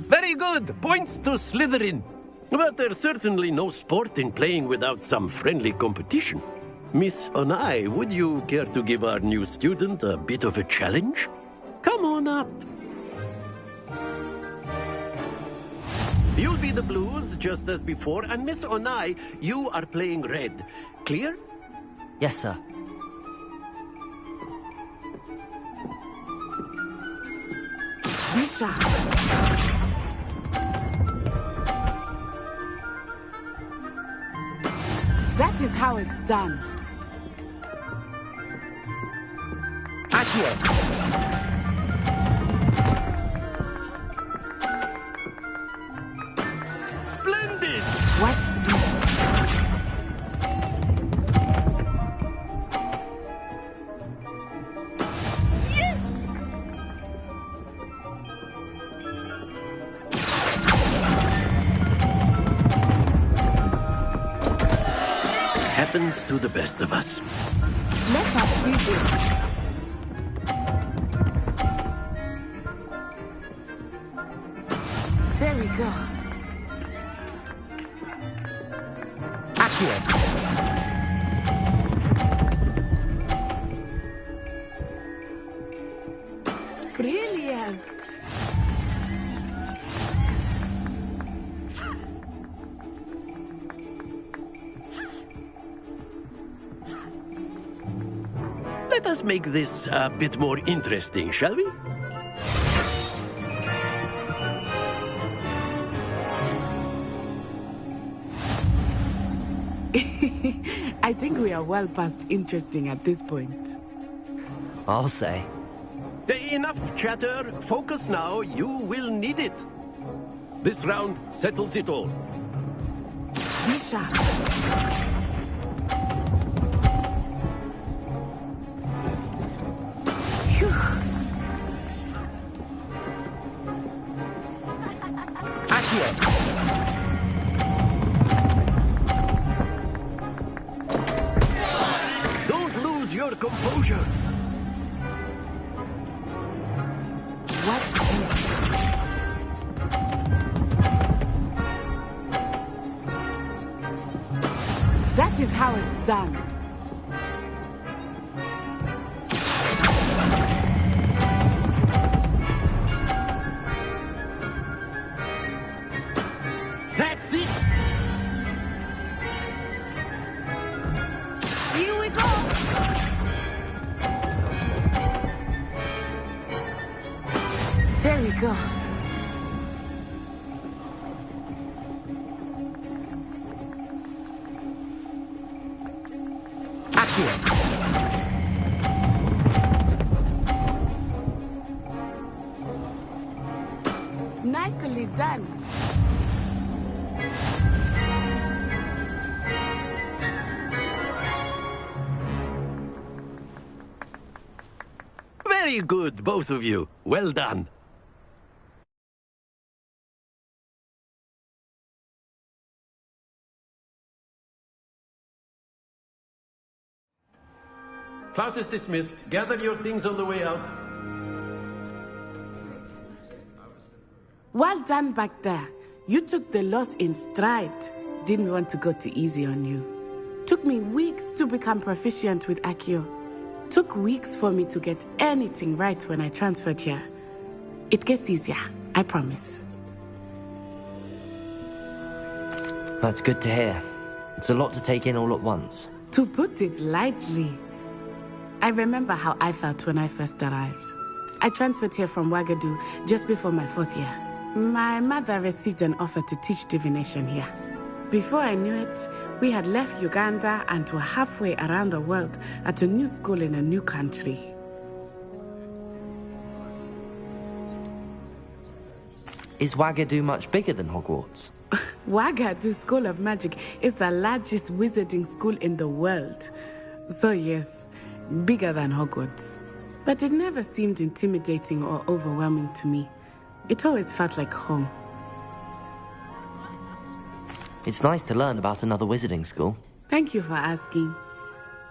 H: Very good. Points to Slytherin. But there's certainly no sport in playing without some friendly competition. Miss Onai, would you care to give our new student a bit of a challenge? Come on up. You'll be the blues, just as before, and Miss Onai, you are playing red. Clear?
A: Yes, sir.
S: Misha. That is how it's done.
A: Accio.
H: Splendid!
S: Watch this.
H: Yes! Happens to the best of us.
S: Let us do this. There we go.
A: Accio.
S: Brilliant.
H: Let us make this a bit more interesting, shall we?
S: I think we are well past interesting at this point.
A: I'll say.
H: Enough chatter. Focus now. You will need it. This round settles it all.
S: Misha.
H: Don't lose your composure.
S: Watch this. That is how it's done.
H: That's it.
S: Here we go. There we go. Nicely done.
H: Very good, both of you. Well done. Class is dismissed. Gather your things on the way out.
S: Well done back there. You took the loss in stride. Didn't want to go too easy on you. Took me weeks to become proficient with Accio. Took weeks for me to get anything right when I transferred here. It gets easier, I promise.
A: That's good to hear. It's a lot to take in all at once.
S: To put it lightly, I remember how I felt when I first arrived. I transferred here from Wagadu just before my 4th year. My mother received an offer to teach divination here. Before I knew it, we had left Uganda and were halfway around the world at a new school in a new country.
A: Is Wagadu much bigger than Hogwarts?
S: Wagadu School of Magic is the largest wizarding school in the world. So yes, bigger than Hogwarts. But it never seemed intimidating or overwhelming to me. It always felt like home.
A: It's nice to learn about another wizarding school.
S: Thank you for asking.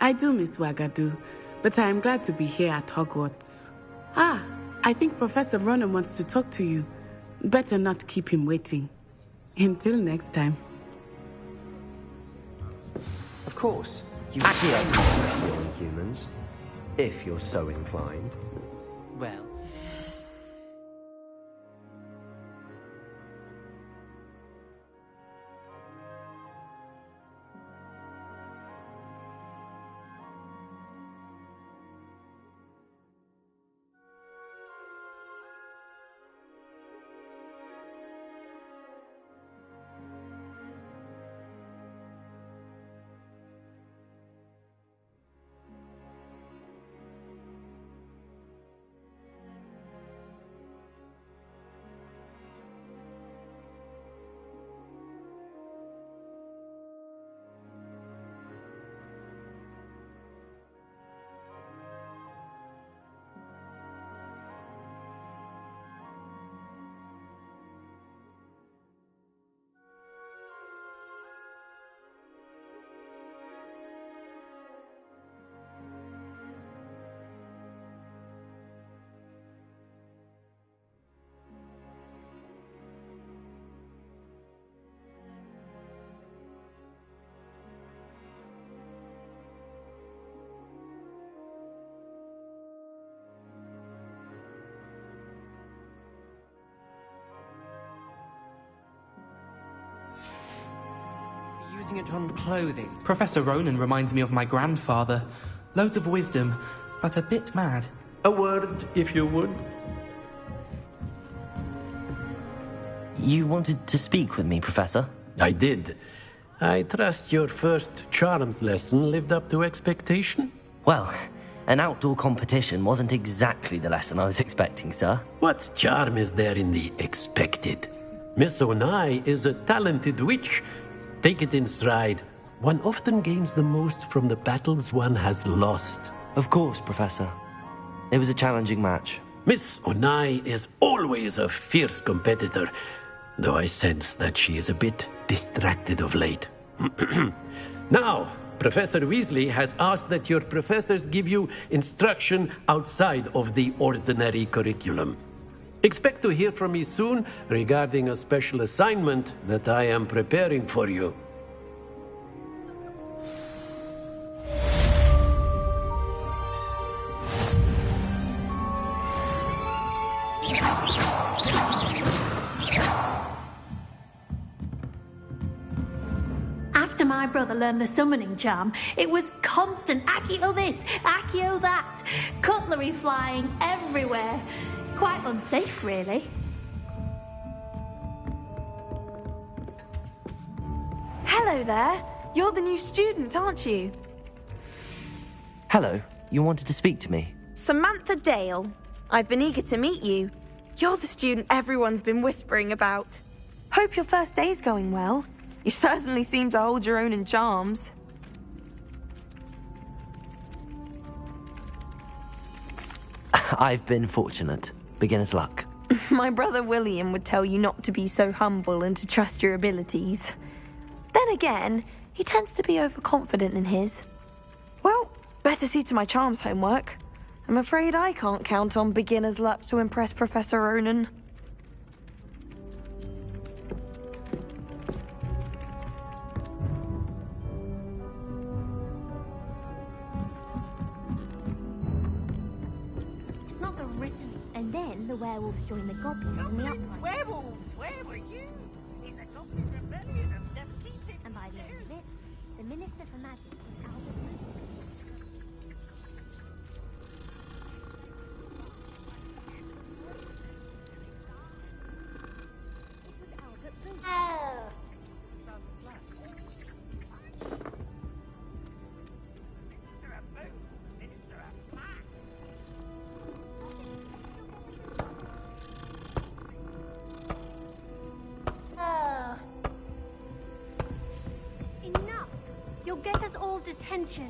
S: I do miss Wagadu, but I am glad to be here at Hogwarts. Ah, I think Professor Ronan wants to talk to you. Better not keep him waiting. Until next time.
M: Of course. You can humans, if you're so inclined.
O: Well... Using it on clothing.
T: Professor Ronan reminds me of my grandfather. Loads of wisdom, but a bit mad.
H: A word, if you would.
A: You wanted to speak with me, Professor?
H: I did. I trust your first charms lesson lived up to expectation?
A: Well, an outdoor competition wasn't exactly the lesson I was expecting, sir.
H: What charm is there in the expected? Miss Onai is a talented witch. Take it in stride. One often gains the most from the battles one has lost.
A: Of course, Professor. It was a challenging match.
H: Miss Onai is always a fierce competitor, though I sense that she is a bit distracted of late. Now, Professor Weasley has asked that your professors give you instruction outside of the ordinary curriculum. Expect to hear from me soon regarding a special assignment that I am preparing for you.
P: After my brother learned the summoning charm, it was constant Accio this, Accio that, cutlery flying everywhere. Quite unsafe, really.
Q: Hello there. You're the new student, aren't you?
A: Hello. You wanted to speak to me?
Q: Samantha Dale. I've been eager to meet you. You're the student everyone's been whispering about. Hope your first day's going well. You certainly seem to hold your own in charms.
A: I've been fortunate. Beginner's luck.
Q: My brother William would tell you not to be so humble and to trust your abilities. Then again, he tends to be overconfident in his. Well, better see to my charms homework. I'm afraid I can't count on beginner's luck to impress Professor Ronan.
P: It's not the written. And then the werewolves join the goblins in the uprising.
U: Werewolves, where were you? In the Goblin Rebellion and defeated.
P: And by the end of it, the Minister for Magic was Albert. attention.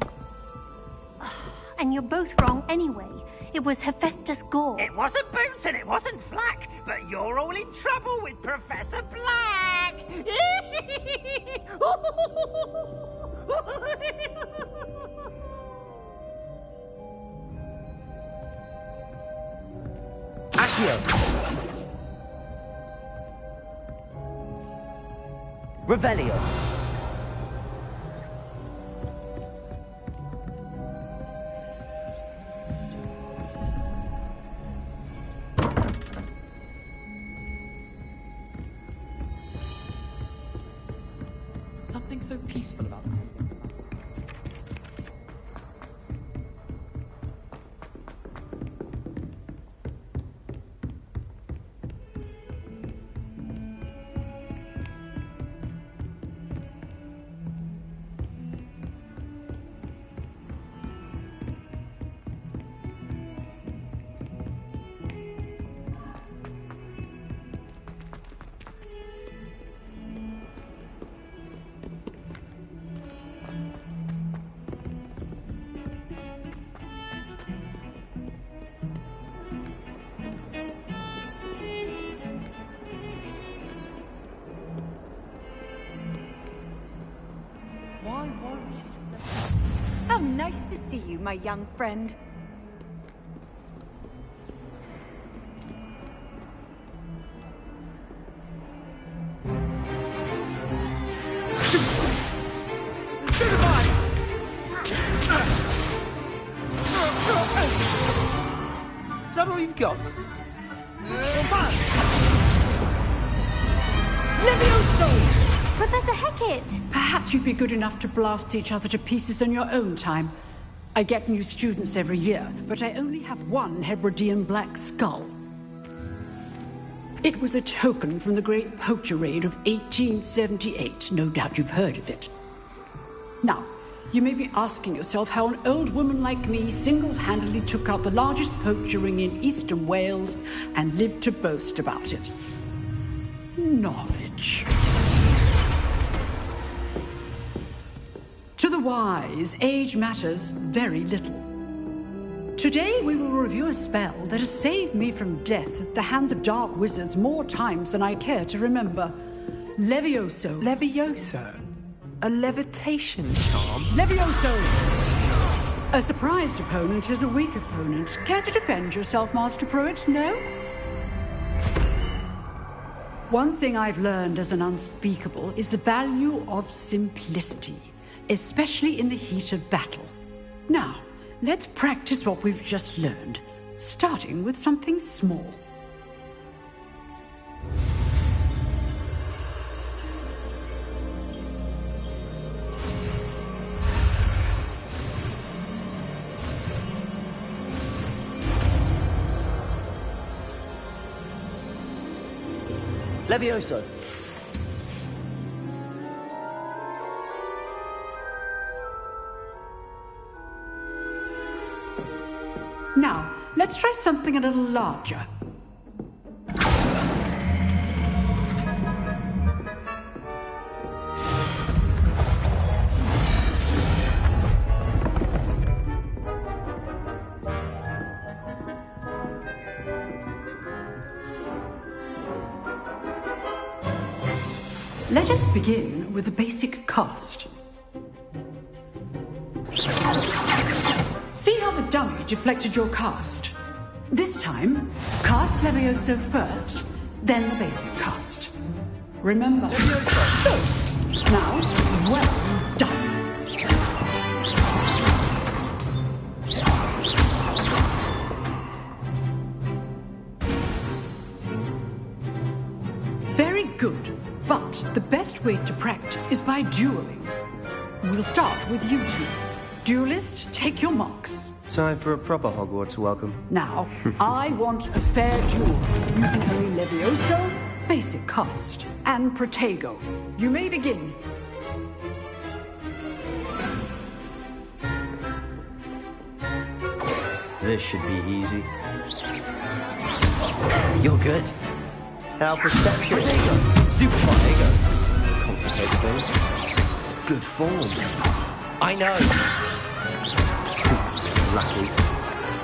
P: And you're both wrong anyway. It was Hephaestus Gore.
U: It wasn't Boots and it wasn't Flack, but you're all in trouble with Professor Black!
A: Accio! Revelio!
T: Something so peaceful about that.
R: How nice to see you, my young friend.
T: Is that all you've got?
P: Levioso! Professor Hecat!
B: Perhaps you'd be good enough to blast each other to pieces in your own time. I get new students every year, but I only have one Hebridean black skull. It was a token from the Great Poacher Raid of 1878. No doubt you've heard of it. Now, you may be asking yourself how an old woman like me single-handedly took out the largest poacher ring in eastern Wales and lived to boast about it. Knowledge. To the wise, age matters very little. Today we will review a spell that has saved me from death at the hands of dark wizards more times than I care to remember. Levioso.
T: Levioso? A levitation charm?
B: Levioso! A surprised opponent is a weak opponent. Care to defend yourself, Master Pruitt? No? One thing I've learned as an unspeakable is the value of simplicity, especially in the heat of battle. Now, let's practice what we've just learned, starting with something small.
A: Levioso!
B: Now, let's try something a little larger. Let us begin with the basic cast. See how the dummy deflected your cast? This time, cast Levioso first, then the basic cast. Remember. Levioso. So, now, well done. Very good. But the best way to practice is by dueling. We'll start with you two. Duelists, take your marks.
N: Time for a proper Hogwarts welcome.
B: Now, I want a fair duel, using only Levioso, basic cast, and Protego. You may begin.
N: This should be easy.
A: You're good.
N: How perceptive.
A: Protego! Stupefy!
N: Complicates things.
A: Good form. I know.
M: Lucky.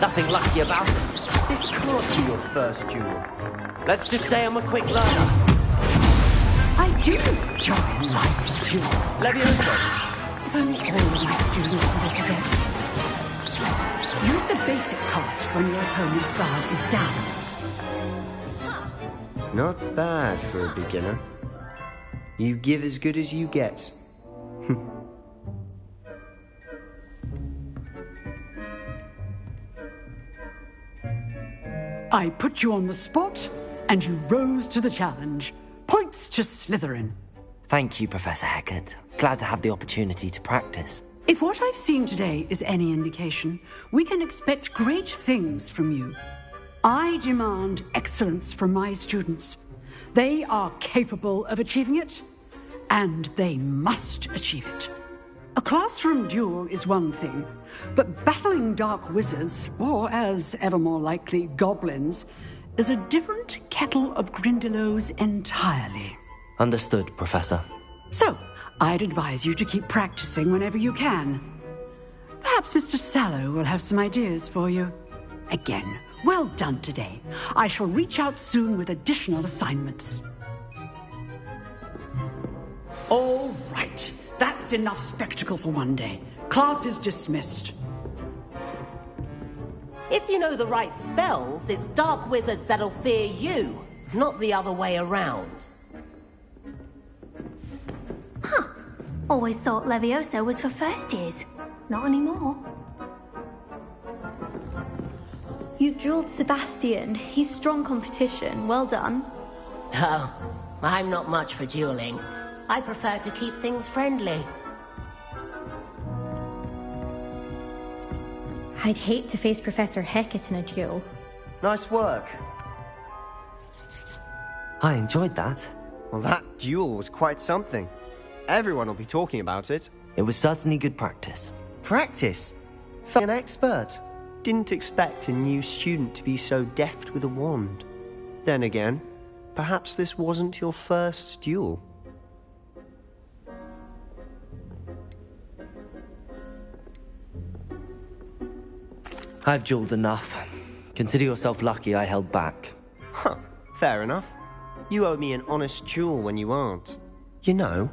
A: Nothing lucky about it.
M: This can't be your first duel.
A: Let's just say I'm a quick learner.
B: I do enjoy life, duel.
A: Levioso.
B: If only all of my students would this again. Use the basic cost when your opponent's guard is down.
M: Not bad for a beginner. You give as good as you get.
B: I put you on the spot, and you rose to the challenge. Points to Slytherin.
A: Thank you, Professor Hecat. Glad to have the opportunity to practice.
B: If what I've seen today is any indication, we can expect great things from you. I demand excellence from my students. They are capable of achieving it, and they must achieve it. A classroom duel is one thing, but battling dark wizards, or as ever more likely, goblins, is a different kettle of Grindylows entirely.
A: Understood, Professor.
B: So, I'd advise you to keep practicing whenever you can. Perhaps Mr. Sallow will have some ideas for you. Again, well done today. I shall reach out soon with additional assignments. All right. That's enough spectacle for one day. Class is dismissed.
D: If you know the right spells, it's dark wizards that'll fear you, not the other way around.
P: Huh. Always thought Levioso was for first years. Not anymore.
L: You drilled Sebastian. He's strong competition. Well done.
D: Oh, I'm not much for dueling. I prefer to keep things friendly.
L: I'd hate to face Professor Hecat in a duel.
M: Nice work.
A: I enjoyed that.
M: Well, that duel was quite something. Everyone will be talking about it.
A: It was certainly good practice.
M: Practice? Felt an expert. Didn't expect a new student to be so deft with a wand. Then again, perhaps this wasn't your first duel.
A: I've dueled enough. Consider yourself lucky I held back.
M: Huh, fair enough. You owe me an honest duel when you aren't. You know,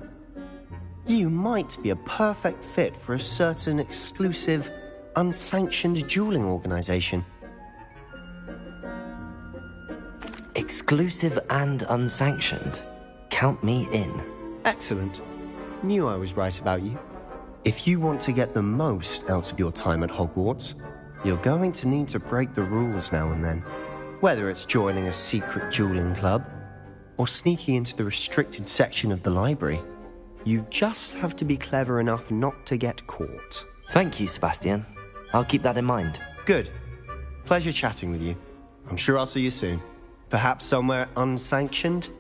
M: you might be a perfect fit for a certain exclusive, unsanctioned dueling organization.
A: Exclusive and unsanctioned? Count me in.
M: Excellent. Knew I was right about you. If you want to get the most out of your time at Hogwarts, you're going to need to break the rules now and then. Whether it's joining a secret dueling club, or sneaking into the restricted section of the library, you just have to be clever enough not to get caught.
A: Thank you, Sebastian. I'll keep that in mind.
M: Good. Pleasure chatting with you. I'm sure I'll see you soon. Perhaps somewhere unsanctioned?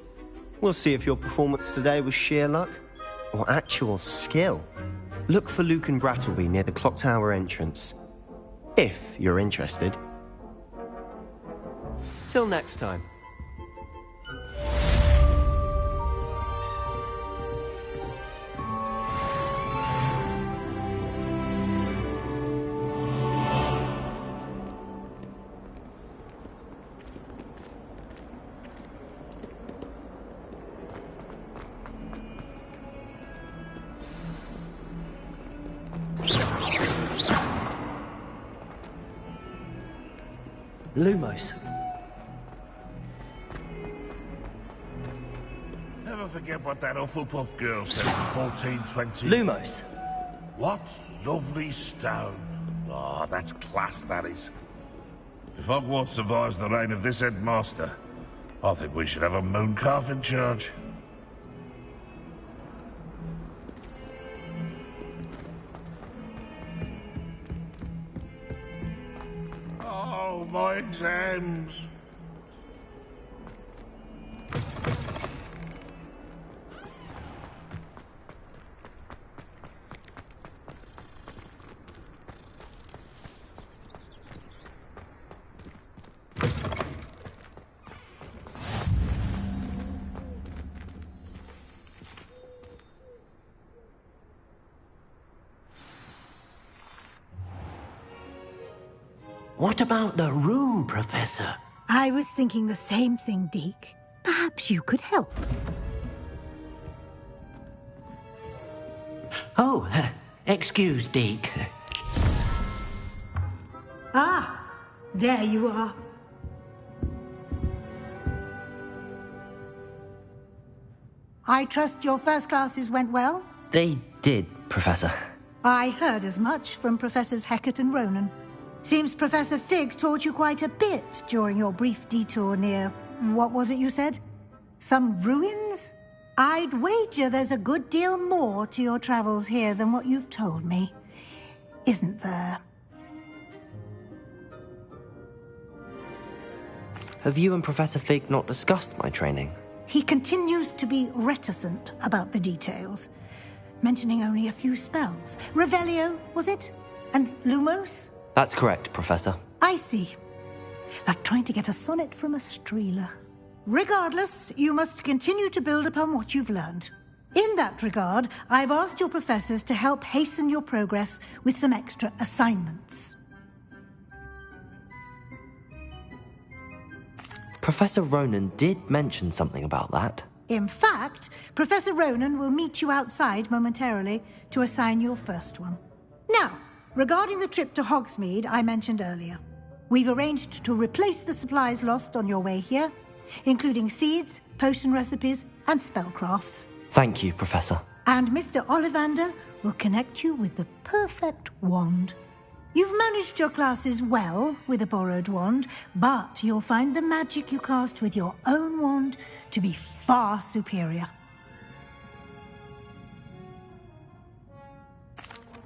M: We'll see if your performance today was sheer luck, or actual skill. Look for Luke and Brattleby near the clock tower entrance. If you're interested. Till next time.
A: Lumos.
V: Never forget what that Hufflepuff girl said in 1420.
A: Lumos.
V: What lovely stone. Ah, that's class, that is. If Hogwarts survives the reign of this headmaster, I think we should have a mooncalf in charge. Oh, my exams.
H: What about the room, Professor?
J: I was thinking the same thing, Deke. Perhaps you could help.
H: Oh, excuse, Deke.
J: Ah, there you are. I trust your first classes went well?
A: They did, Professor.
J: I heard as much from Professors Hecat and Ronan. Seems Professor Fig taught you quite a bit during your brief detour near... what was it you said? Some ruins? I'd wager there's a good deal more to your travels here than what you've told me. Isn't there?
A: Have you and Professor Fig not discussed my training?
J: He continues to be reticent about the details, mentioning only a few spells. Revelio, was it? And Lumos?
A: That's correct, Professor.
J: I see. Like trying to get a sonnet from a streeler. Regardless, you must continue to build upon what you've learned. In that regard, I've asked your professors to help hasten your progress with some extra assignments.
A: Professor Ronan did mention something about that.
J: In fact, Professor Ronan will meet you outside momentarily to assign your first one. Now, regarding the trip to Hogsmeade I mentioned earlier, we've arranged to replace the supplies lost on your way here, including seeds, potion recipes, and spellcrafts.
A: Thank you, Professor.
J: And Mr. Ollivander will connect you with the perfect wand. You've managed your classes well with a borrowed wand, but you'll find the magic you cast with your own wand to be far superior.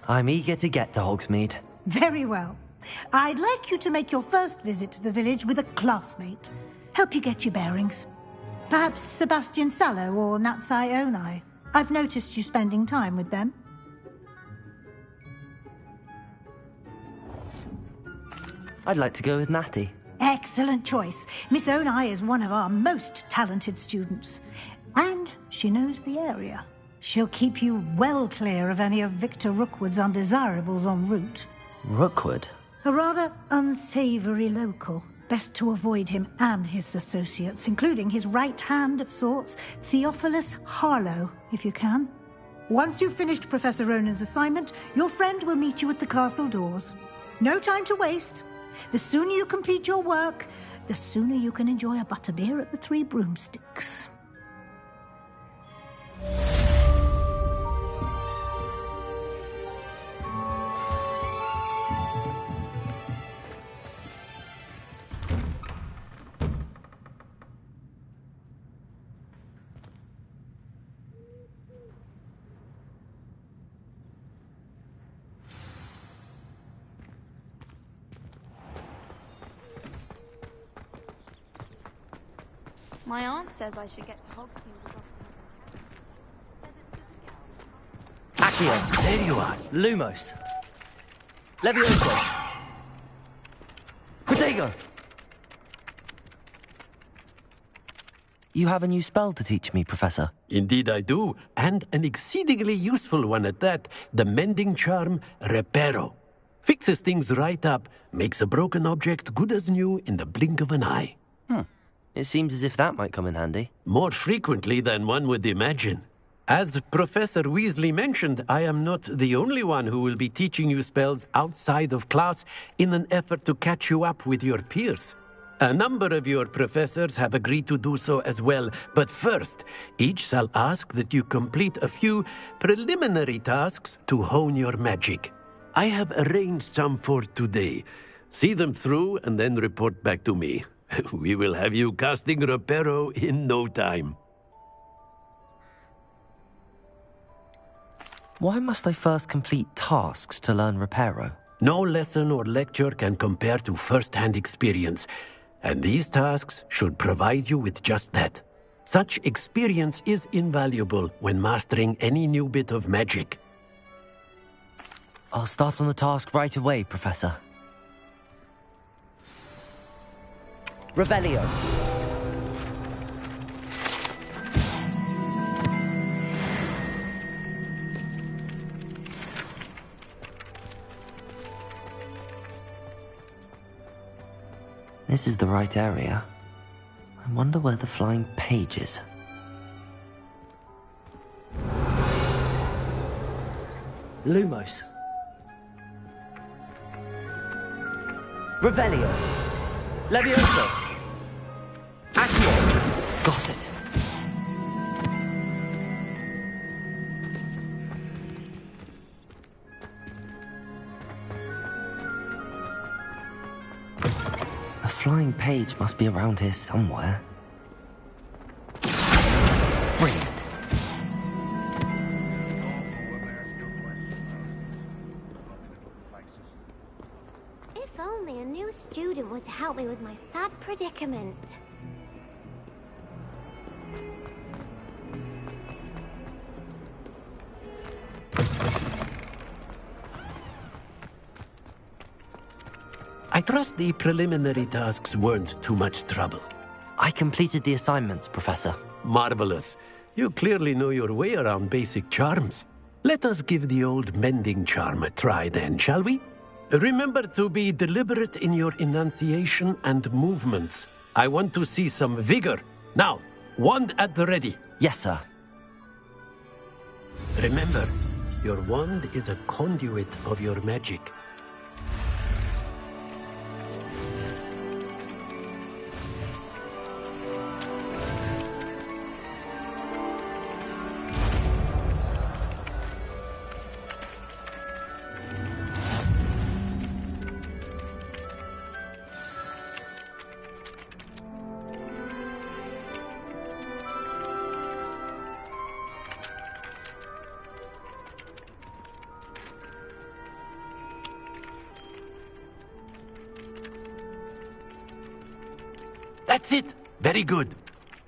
A: I'm eager to get to Hogsmeade.
J: Very well. I'd like you to make your first visit to the village with a classmate. Help you get your bearings. Perhaps Sebastian Sallow or Natsai Onai. I've noticed you spending time with them.
A: I'd like to go with Natty.
J: Excellent choice. Miss Onai is one of our most talented students. And she knows the area. She'll keep you well clear of any of Victor Rookwood's undesirables en route.
A: Rookwood?
J: A rather unsavory local. Best to avoid him and his associates, including his right hand of sorts, Theophilus Harlow, if you can. Once you've finished Professor Ronan's assignment, your friend will meet you at the castle doors. No time to waste. The sooner you complete your work, the sooner you can enjoy a butterbeer at the Three Broomsticks.
Q: My aunt says I should get to Hogsmeade.
A: Accio!
H: There you are.
A: Lumos! Levioso! Protego! You have a new spell to teach me, Professor.
H: Indeed I do, and an exceedingly useful one at that. The mending charm, Reparo. Fixes things right up, makes a broken object good as new in the blink of an eye.
A: It seems as if that might come in handy.
H: More frequently than one would imagine. As Professor Weasley mentioned, I am not the only one who will be teaching you spells outside of class in an effort to catch you up with your peers. A number of your professors have agreed to do so as well, but first, each shall ask that you complete a few preliminary tasks to hone your magic. I have arranged some for today. See them through and then report back to me. We will have you casting Reparo in no time.
A: Why must I first complete tasks to learn Reparo?
H: No lesson or lecture can compare to first-hand experience, and these tasks should provide you with just that. Such experience is invaluable when mastering any new bit of magic.
A: I'll start on the task right away, Professor. Revelio. This is the right area. I wonder where the flying page is. Lumos. Revelio. Levioso. Accio. Got it. A flying page must be around here somewhere. Brilliant.
E: If only a new student were to help me with my sad predicament.
H: I trust the preliminary tasks weren't too much trouble.
A: I completed the assignments, Professor.
H: Marvelous. You clearly know your way around basic charms. Let us give the old mending charm a try then, shall we? Remember to be deliberate in your enunciation and movements. I want to see some vigor. Now, wand at the ready.
A: Yes, sir.
H: Remember, your wand is a conduit of your magic. That's it. Very good.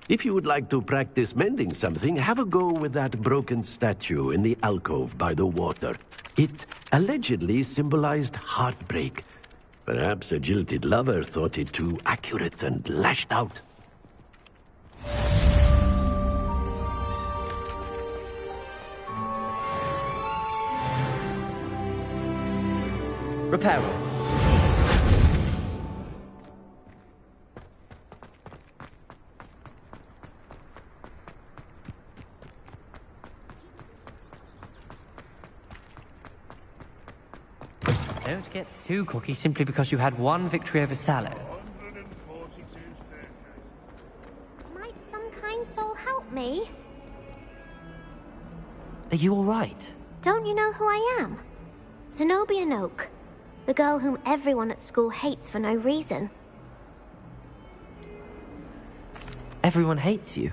H: If you would like to practice mending something, have a go with that broken statue in the alcove by the water. It allegedly symbolized heartbreak. Perhaps a jilted lover thought it too accurate and lashed out.
A: Reparo.
O: Don't get too cocky simply because you had one victory over Sallow.
E: Might some kind soul help me?
A: Are you all right?
E: Don't you know who I am? Zenobia Noak, the girl whom everyone at school hates for no reason.
A: Everyone hates you.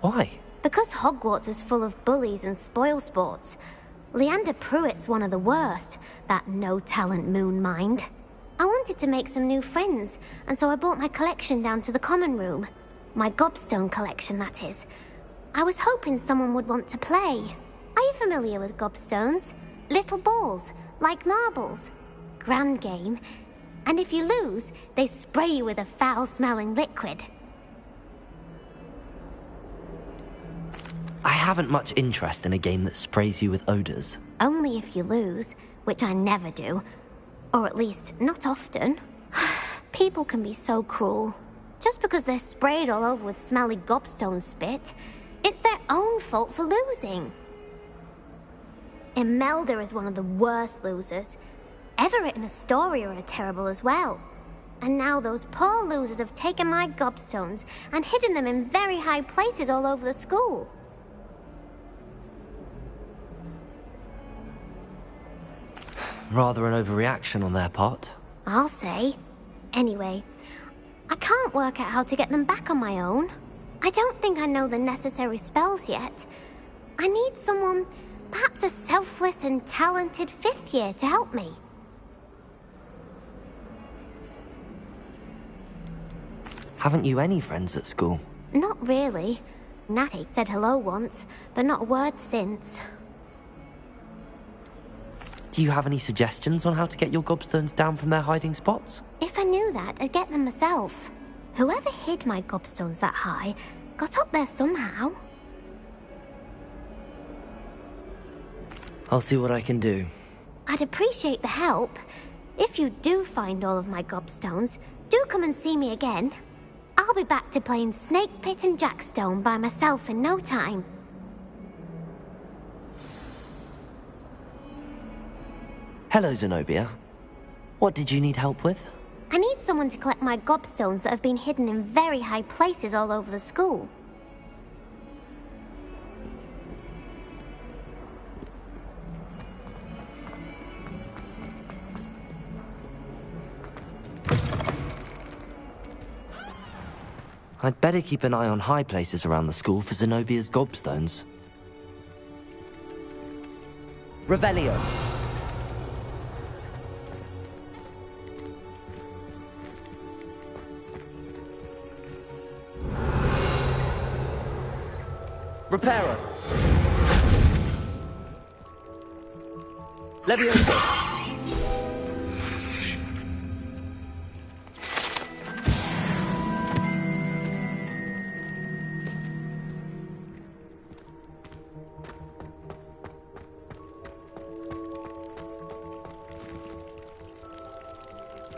A: Why?
E: Because Hogwarts is full of bullies and spoilsports. Leander Pruitt's one of the worst, that no-talent moon mind. I wanted to make some new friends, and so I brought my collection down to the common room. My gobstone collection, that is. I was hoping someone would want to play. Are you familiar with gobstones? Little balls, like marbles. Grand game. And if you lose, they spray you with a foul-smelling liquid.
A: I haven't much interest in a game that sprays you with odors.
E: Only if you lose, which I never do. Or at least, not often. People can be so cruel. Just because they're sprayed all over with smelly gobstone spit, it's their own fault for losing. Imelda is one of the worst losers. Everett and Astoria are terrible as well. And now those poor losers have taken my gobstones and hidden them in very high places all over the school.
A: Rather an overreaction on their part.
E: I'll say. Anyway, I can't work out how to get them back on my own. I don't think I know the necessary spells yet. I need someone, perhaps a selfless and talented fifth year to help me.
A: Haven't you any friends at school?
E: Not really. Natty said hello once, but not a word since.
A: Do you have any suggestions on how to get your gobstones down from their hiding spots?
E: If I knew that, I'd get them myself. Whoever hid my gobstones that high got up there somehow.
A: I'll see what I can do.
E: I'd appreciate the help. If you do find all of my gobstones, Do come and see me again. I'll be back to playing Snake Pit and Jackstone by myself in no time.
A: Hello, Zenobia. What did you need help with?
E: I need someone to collect my gobstones that have been hidden in very high places all over the school.
A: I'd better keep an eye on high places around the school for Zenobia's gobstones. Revelio. Reparo. Levioso.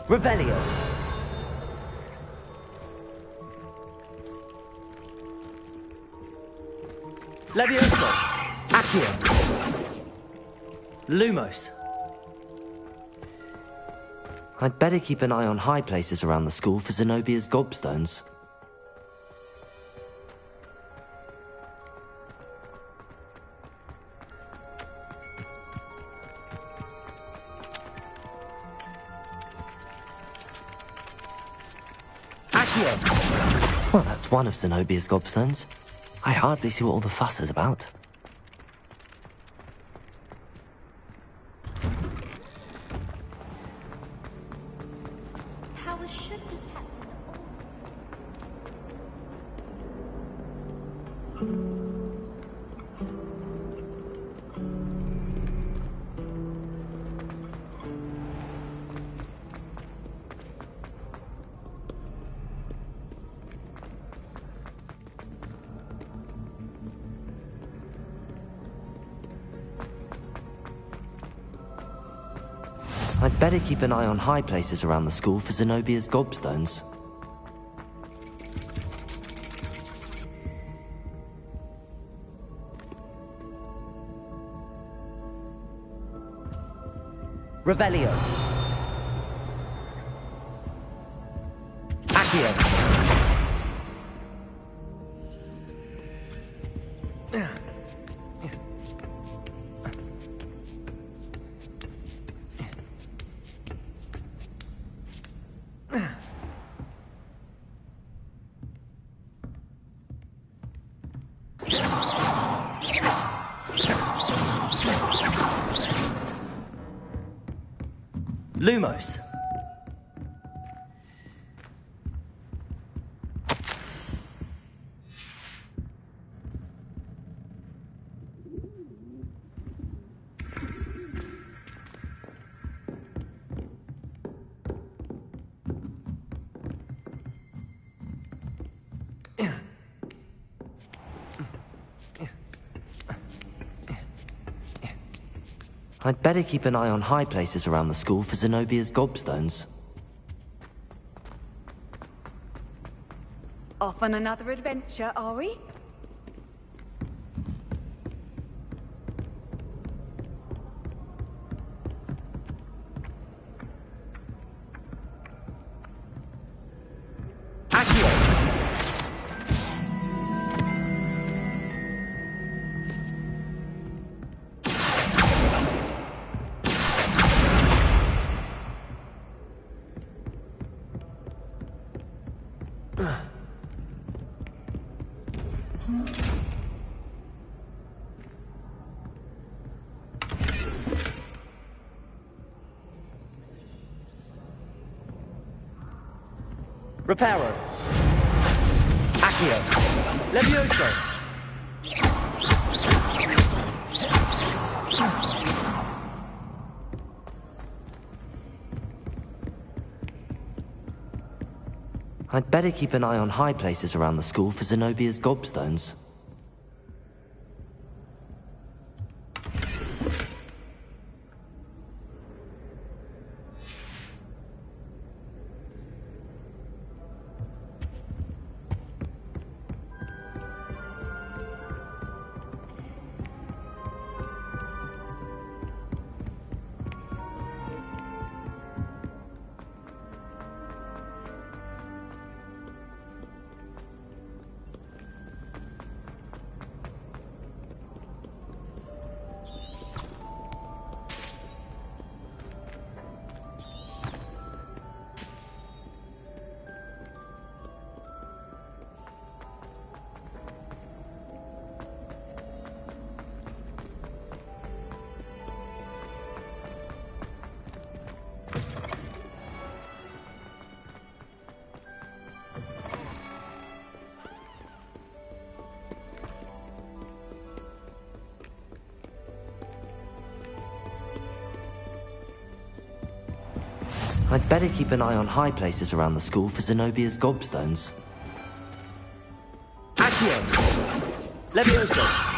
A: Revelio. Levioso. Accio. Lumos. I'd better keep an eye on high places around the school for Zenobia's gobstones. Well, that's one of Zenobia's gobstones. I hardly see what all the fuss is about.
E: Powers should be kept
A: I'd better keep an eye on high places around the school for Zenobia's gobstones. Revelio. Accio. Lumos. I'd better keep an eye on high places around the school for Zenobia's gobstones.
R: Off on another adventure, are we? Reparo. Accio. Levioso. I'd better keep an eye on high places around the school for Zenobia's gobstones. I'd better keep an eye on high places around the school for Zenobia's gobstones.
A: Accio! Levioso!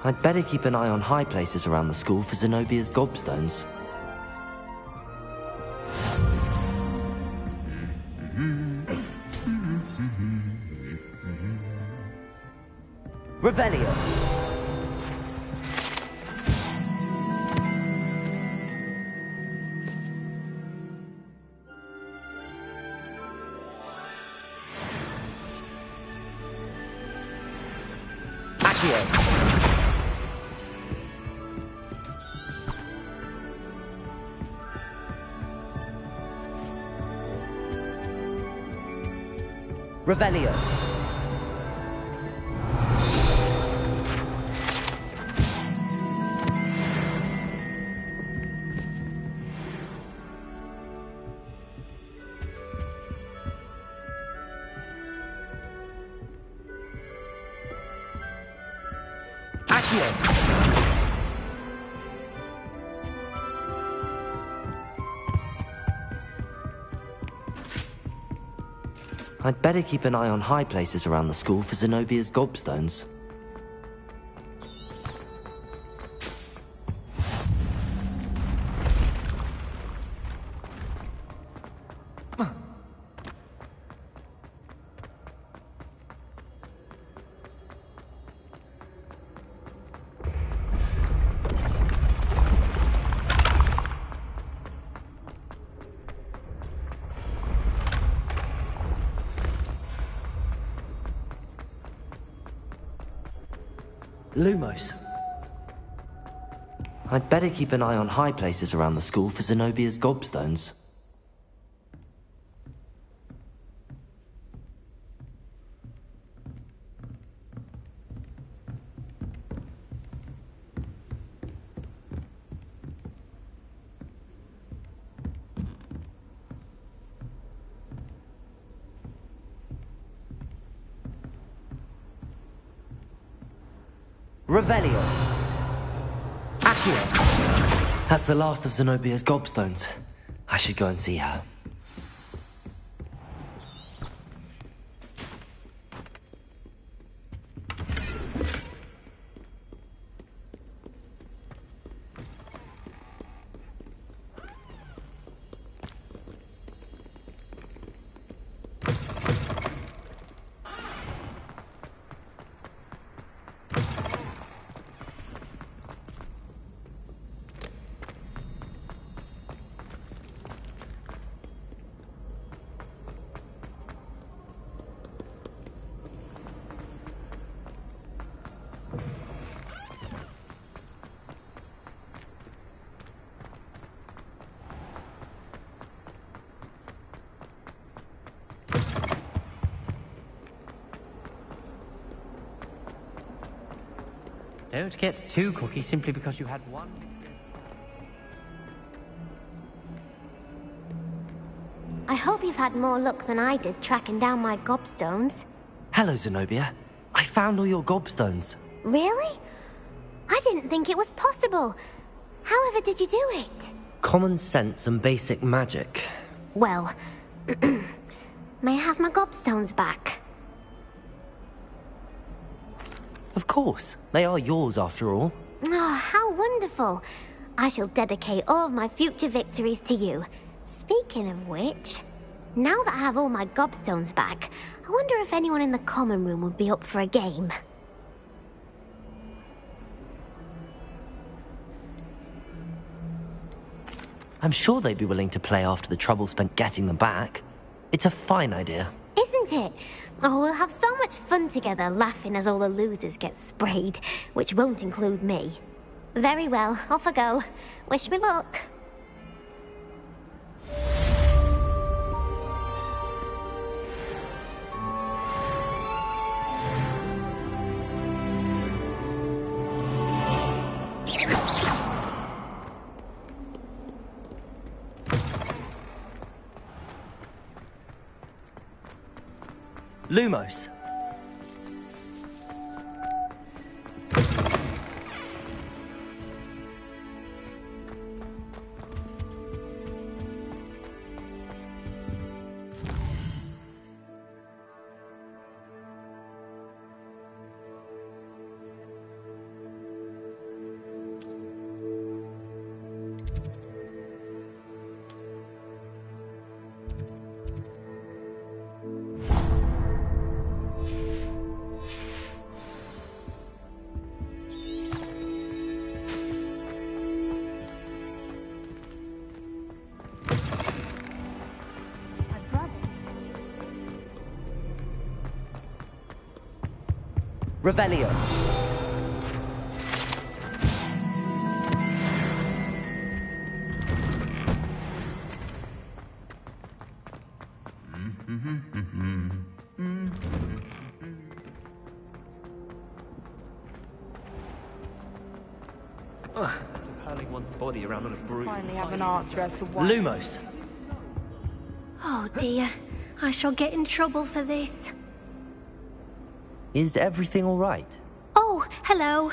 R: I'd better keep an eye on high places around the school for Zenobia's gobstones.
A: Revelio! Accio! Revelio. Accio.
R: I'd better keep an eye on high places around the school for Zenobia's gobstones.
A: Lumos.
R: I'd better keep an eye on high places around the school for Zenobia's gobstones.
A: Revelio. Accio.
R: That's the last of Zenobia's gobstones. I should go and see her.
O: Don't get too cocky simply because you had one.
E: I hope you've had more luck than I did tracking down my gobstones.
R: Hello, Zenobia. I found all your gobstones.
E: Really? I didn't think it was possible. However did you do it?
R: Common sense and basic magic.
E: Well, may I have my gobstones back?
R: Of course. They are yours, after all.
E: Oh, how wonderful. I shall dedicate all of my future victories to you. Speaking of which, now that I have all my gobstones back, I wonder if anyone in the common room would be up for a game.
A: I'm sure they'd be willing to play after the trouble spent getting them back. It's a fine idea.
E: Isn't it? Oh, we'll have so much fun together laughing as all the losers get sprayed, which won't include me. Very well, off I go. Wish me luck.
A: Lumos. Revelio.
T: Hurling one's body around on a broom.
Q: Finally have an answer as to why.
A: Lumos.
P: Oh dear, I shall get in trouble for this.
A: Is everything all right?
P: Oh, hello.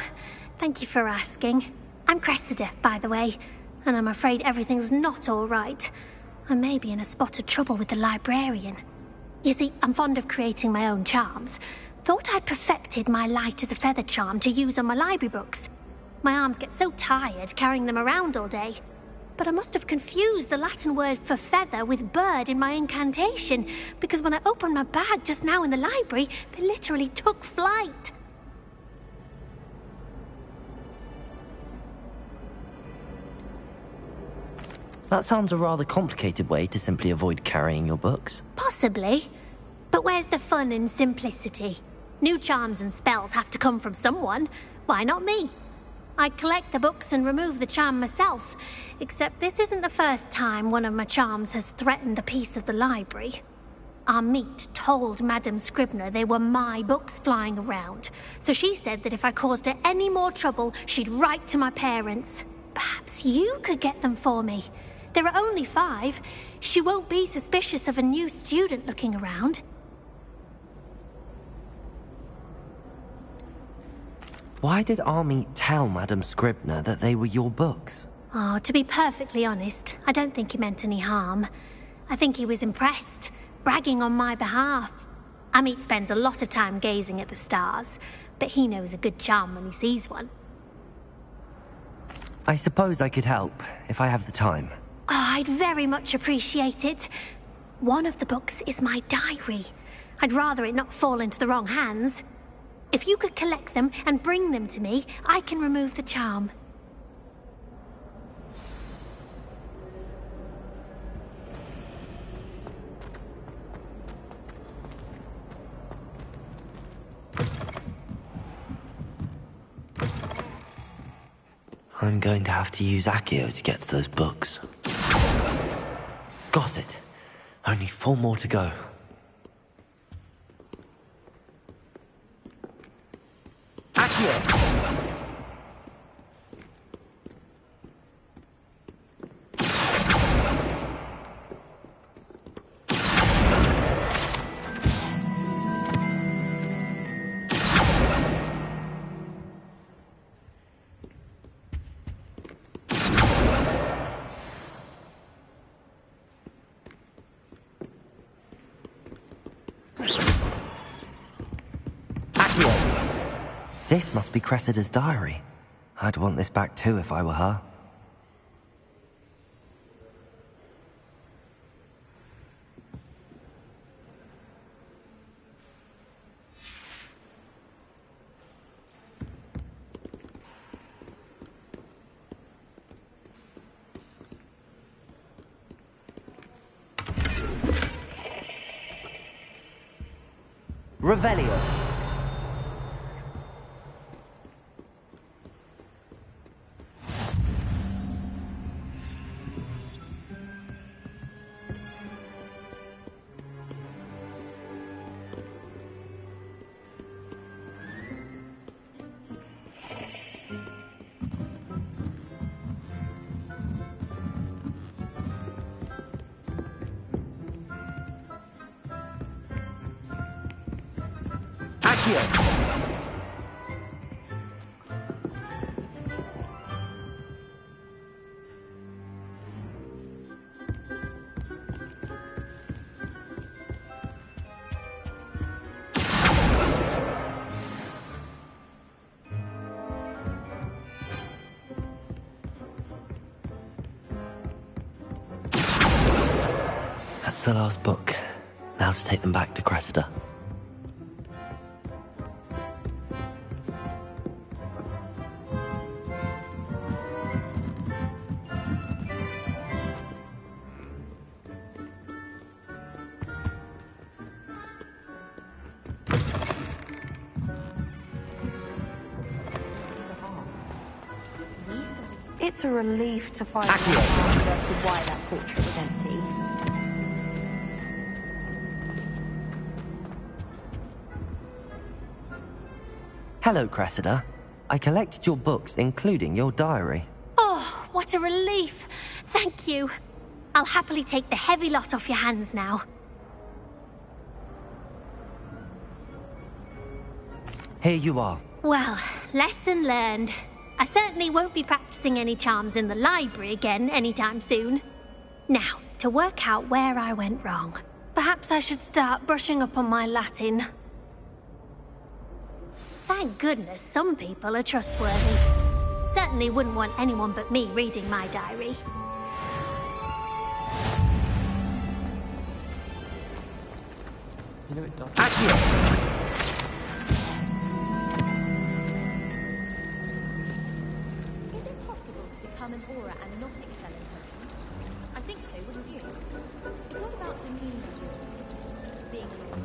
P: Thank you for asking. I'm Cressida, by the way, and I'm afraid everything's not all right. I may be in a spot of trouble with the librarian. You see, I'm fond of creating my own charms. Thought I'd perfected my light as a feather charm to use on my library books. My arms get so tired carrying them around all day. But I must have confused the Latin word for feather with bird in my incantation, because when I opened my bag just now in the library, they literally took flight.
A: That sounds a rather complicated way to simply avoid carrying your books.
P: Possibly. But where's the fun in simplicity? New charms and spells have to come from someone. Why not me? I collect the books and remove the charm myself, except this isn't the first time one of my charms has threatened the peace of the library. Our meet told Madame Scribner they were my books flying around, so she said that if I caused her any more trouble, she'd write to my parents. Perhaps you could get them for me. There are only 5. She won't be suspicious of a new student looking around.
A: Why did Army tell Madame Scribner that they were your books?
P: Oh, to be perfectly honest, I don't think he meant any harm. I think he was impressed, bragging on my behalf. Amit spends a lot of time gazing at the stars, but he knows a good charm when he sees one.
A: I suppose I could help, if I have the time.
P: Oh, I'd very much appreciate it. One of the books is my diary. I'd rather it not fall into the wrong hands. If you could collect them and bring them to me, I can remove the charm.
A: I'm going to have to use Accio to get to those books. Got it. Only 4 more to go. Accio! This must be Cressida's diary. I'd want this back too if I were her. Revelio. That's the last book. Now to take them back to Cressida.
Q: It's a relief to find out as to why that portrait was empty.
A: Hello, Cressida. I collected your books, including your diary.
E: Oh, what a relief. Thank you. I'll happily take the heavy lot off your hands now.
A: Here you are.
E: Well, lesson learned. I certainly won't be practicing any charms in the library again anytime soon. Now, to work out where I went wrong. Perhaps I should start brushing up on my Latin. Thank goodness some people are trustworthy. Certainly wouldn't want anyone but me reading my diary.
T: You know it doesn't.
F: An aura and not excel in something. I think so, wouldn't you? It's all about demeaning you, being an aura.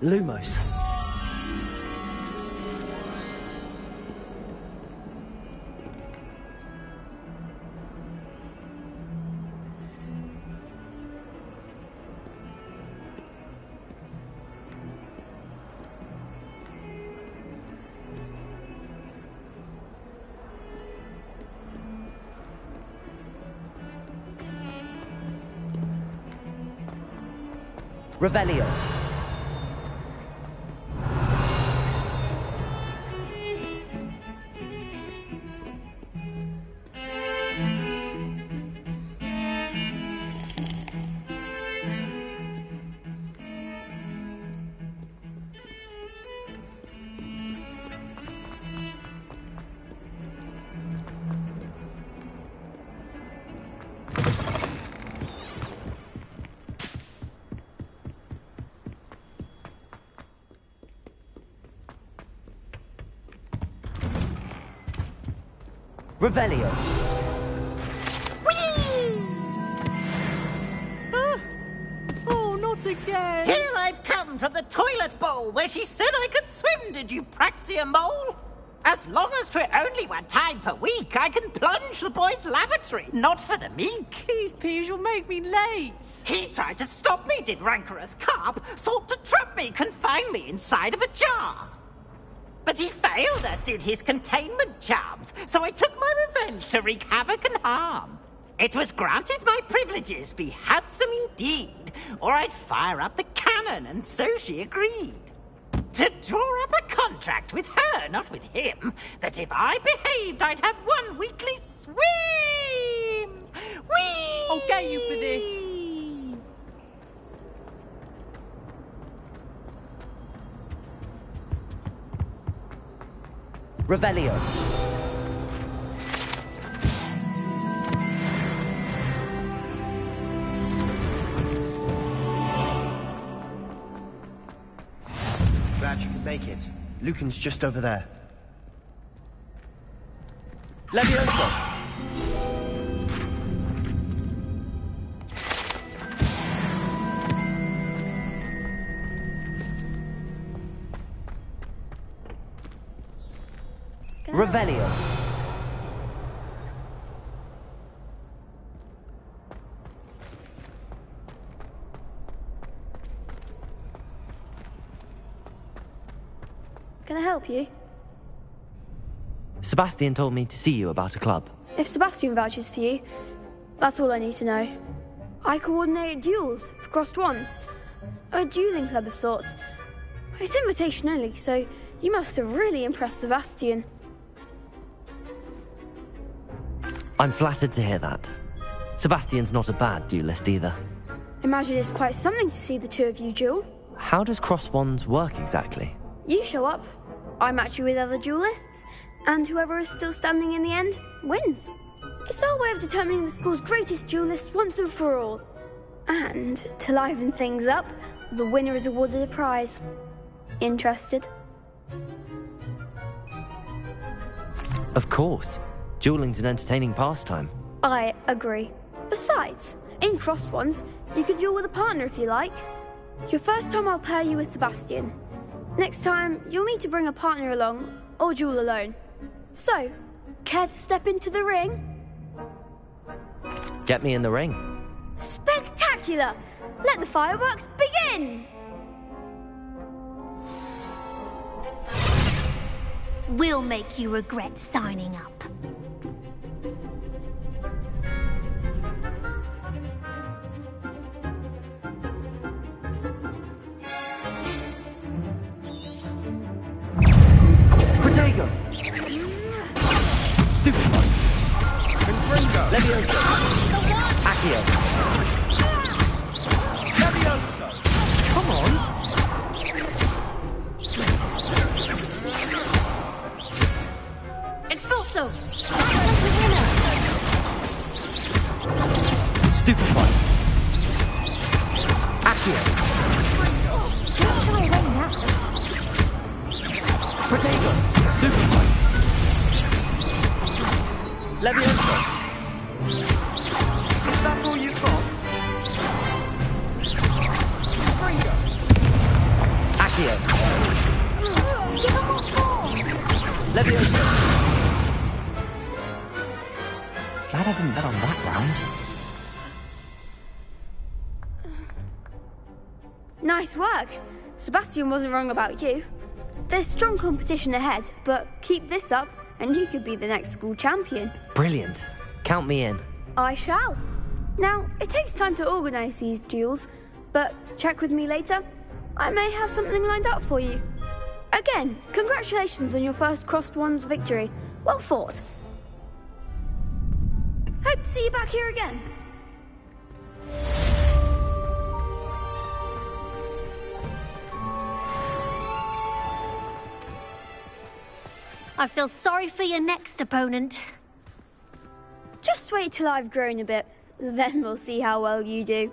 A: Lumos. Revelio. Revelio.
U: Oh, not again! Here I've come from the toilet bowl where she said I could swim, did you praxia mole? As long as 'twere only one time per week, I can plunge the boy's lavatory, not for the meek.
S: These peas will make me late.
U: He tried to stop me, did rancorous carp, sought to trap me, confine me inside of a jar. But he failed, as did his containment charms, so I took my revenge to wreak havoc and harm. It was granted my privileges be handsome indeed, or I'd fire up the cannon, and so she agreed. To draw up a contract with her, not with him, that if I behaved, I'd have one weekly swim! Whee!
O: I'll get you for this!
A: Revelio.
M: Glad you could make it. Lucan's just over there.
A: Levioso! Revelio.
G: Can I help you?
A: Sebastian told me to see you about a club.
G: If Sebastian vouches for you, that's all I need to know. I coordinate duels for crossed wands. A dueling club of sorts. It's invitation only, so you must have really impressed Sebastian.
A: I'm flattered to hear that. Sebastian's not a bad duelist either.
G: Imagine it's quite something to see the two of you duel.
A: How does cross wands work exactly?
G: You show up, I match you with other duelists, and whoever is still standing in the end wins. It's our way of determining the school's greatest duelist once and for all. And to liven things up, the winner is awarded a prize. Interested?
A: Of course. Dueling's an entertaining pastime.
G: I agree. Besides, in crossed ones, you could duel with a partner if you like. Your first time I'll pair you with Sebastian. Next time, you'll need to bring a partner along, or duel alone. So, care to step into the ring?
A: Get me in the ring.
G: Spectacular! Let the fireworks begin!
E: We'll make you regret signing up.
A: Protego! Stupefy!
C: Confringo!
A: Levioso! Accio!
C: Levioso!
A: Come on!
E: Expulso!
A: Stupefy! Accio!
E: Not sure I win that.
A: Protego! Stupefy! Levioso!
C: Is that all you've got? Confringo!
A: Accio!
E: Give him what for!
A: Levioso! Glad I didn't bet on that round.
G: Nice work. Sebastian wasn't wrong about you. There's strong competition ahead, but keep this up and you could be the next school champion.
A: Brilliant. Count me in.
G: I shall. Now, it takes time to organise these duels, but check with me later. I may have something lined up for you. Again, congratulations on your first crossed wands victory. Well fought. Hope to see you back here again.
E: I feel sorry for your next opponent.
G: Just wait till I've grown a bit, then we'll see how well you do.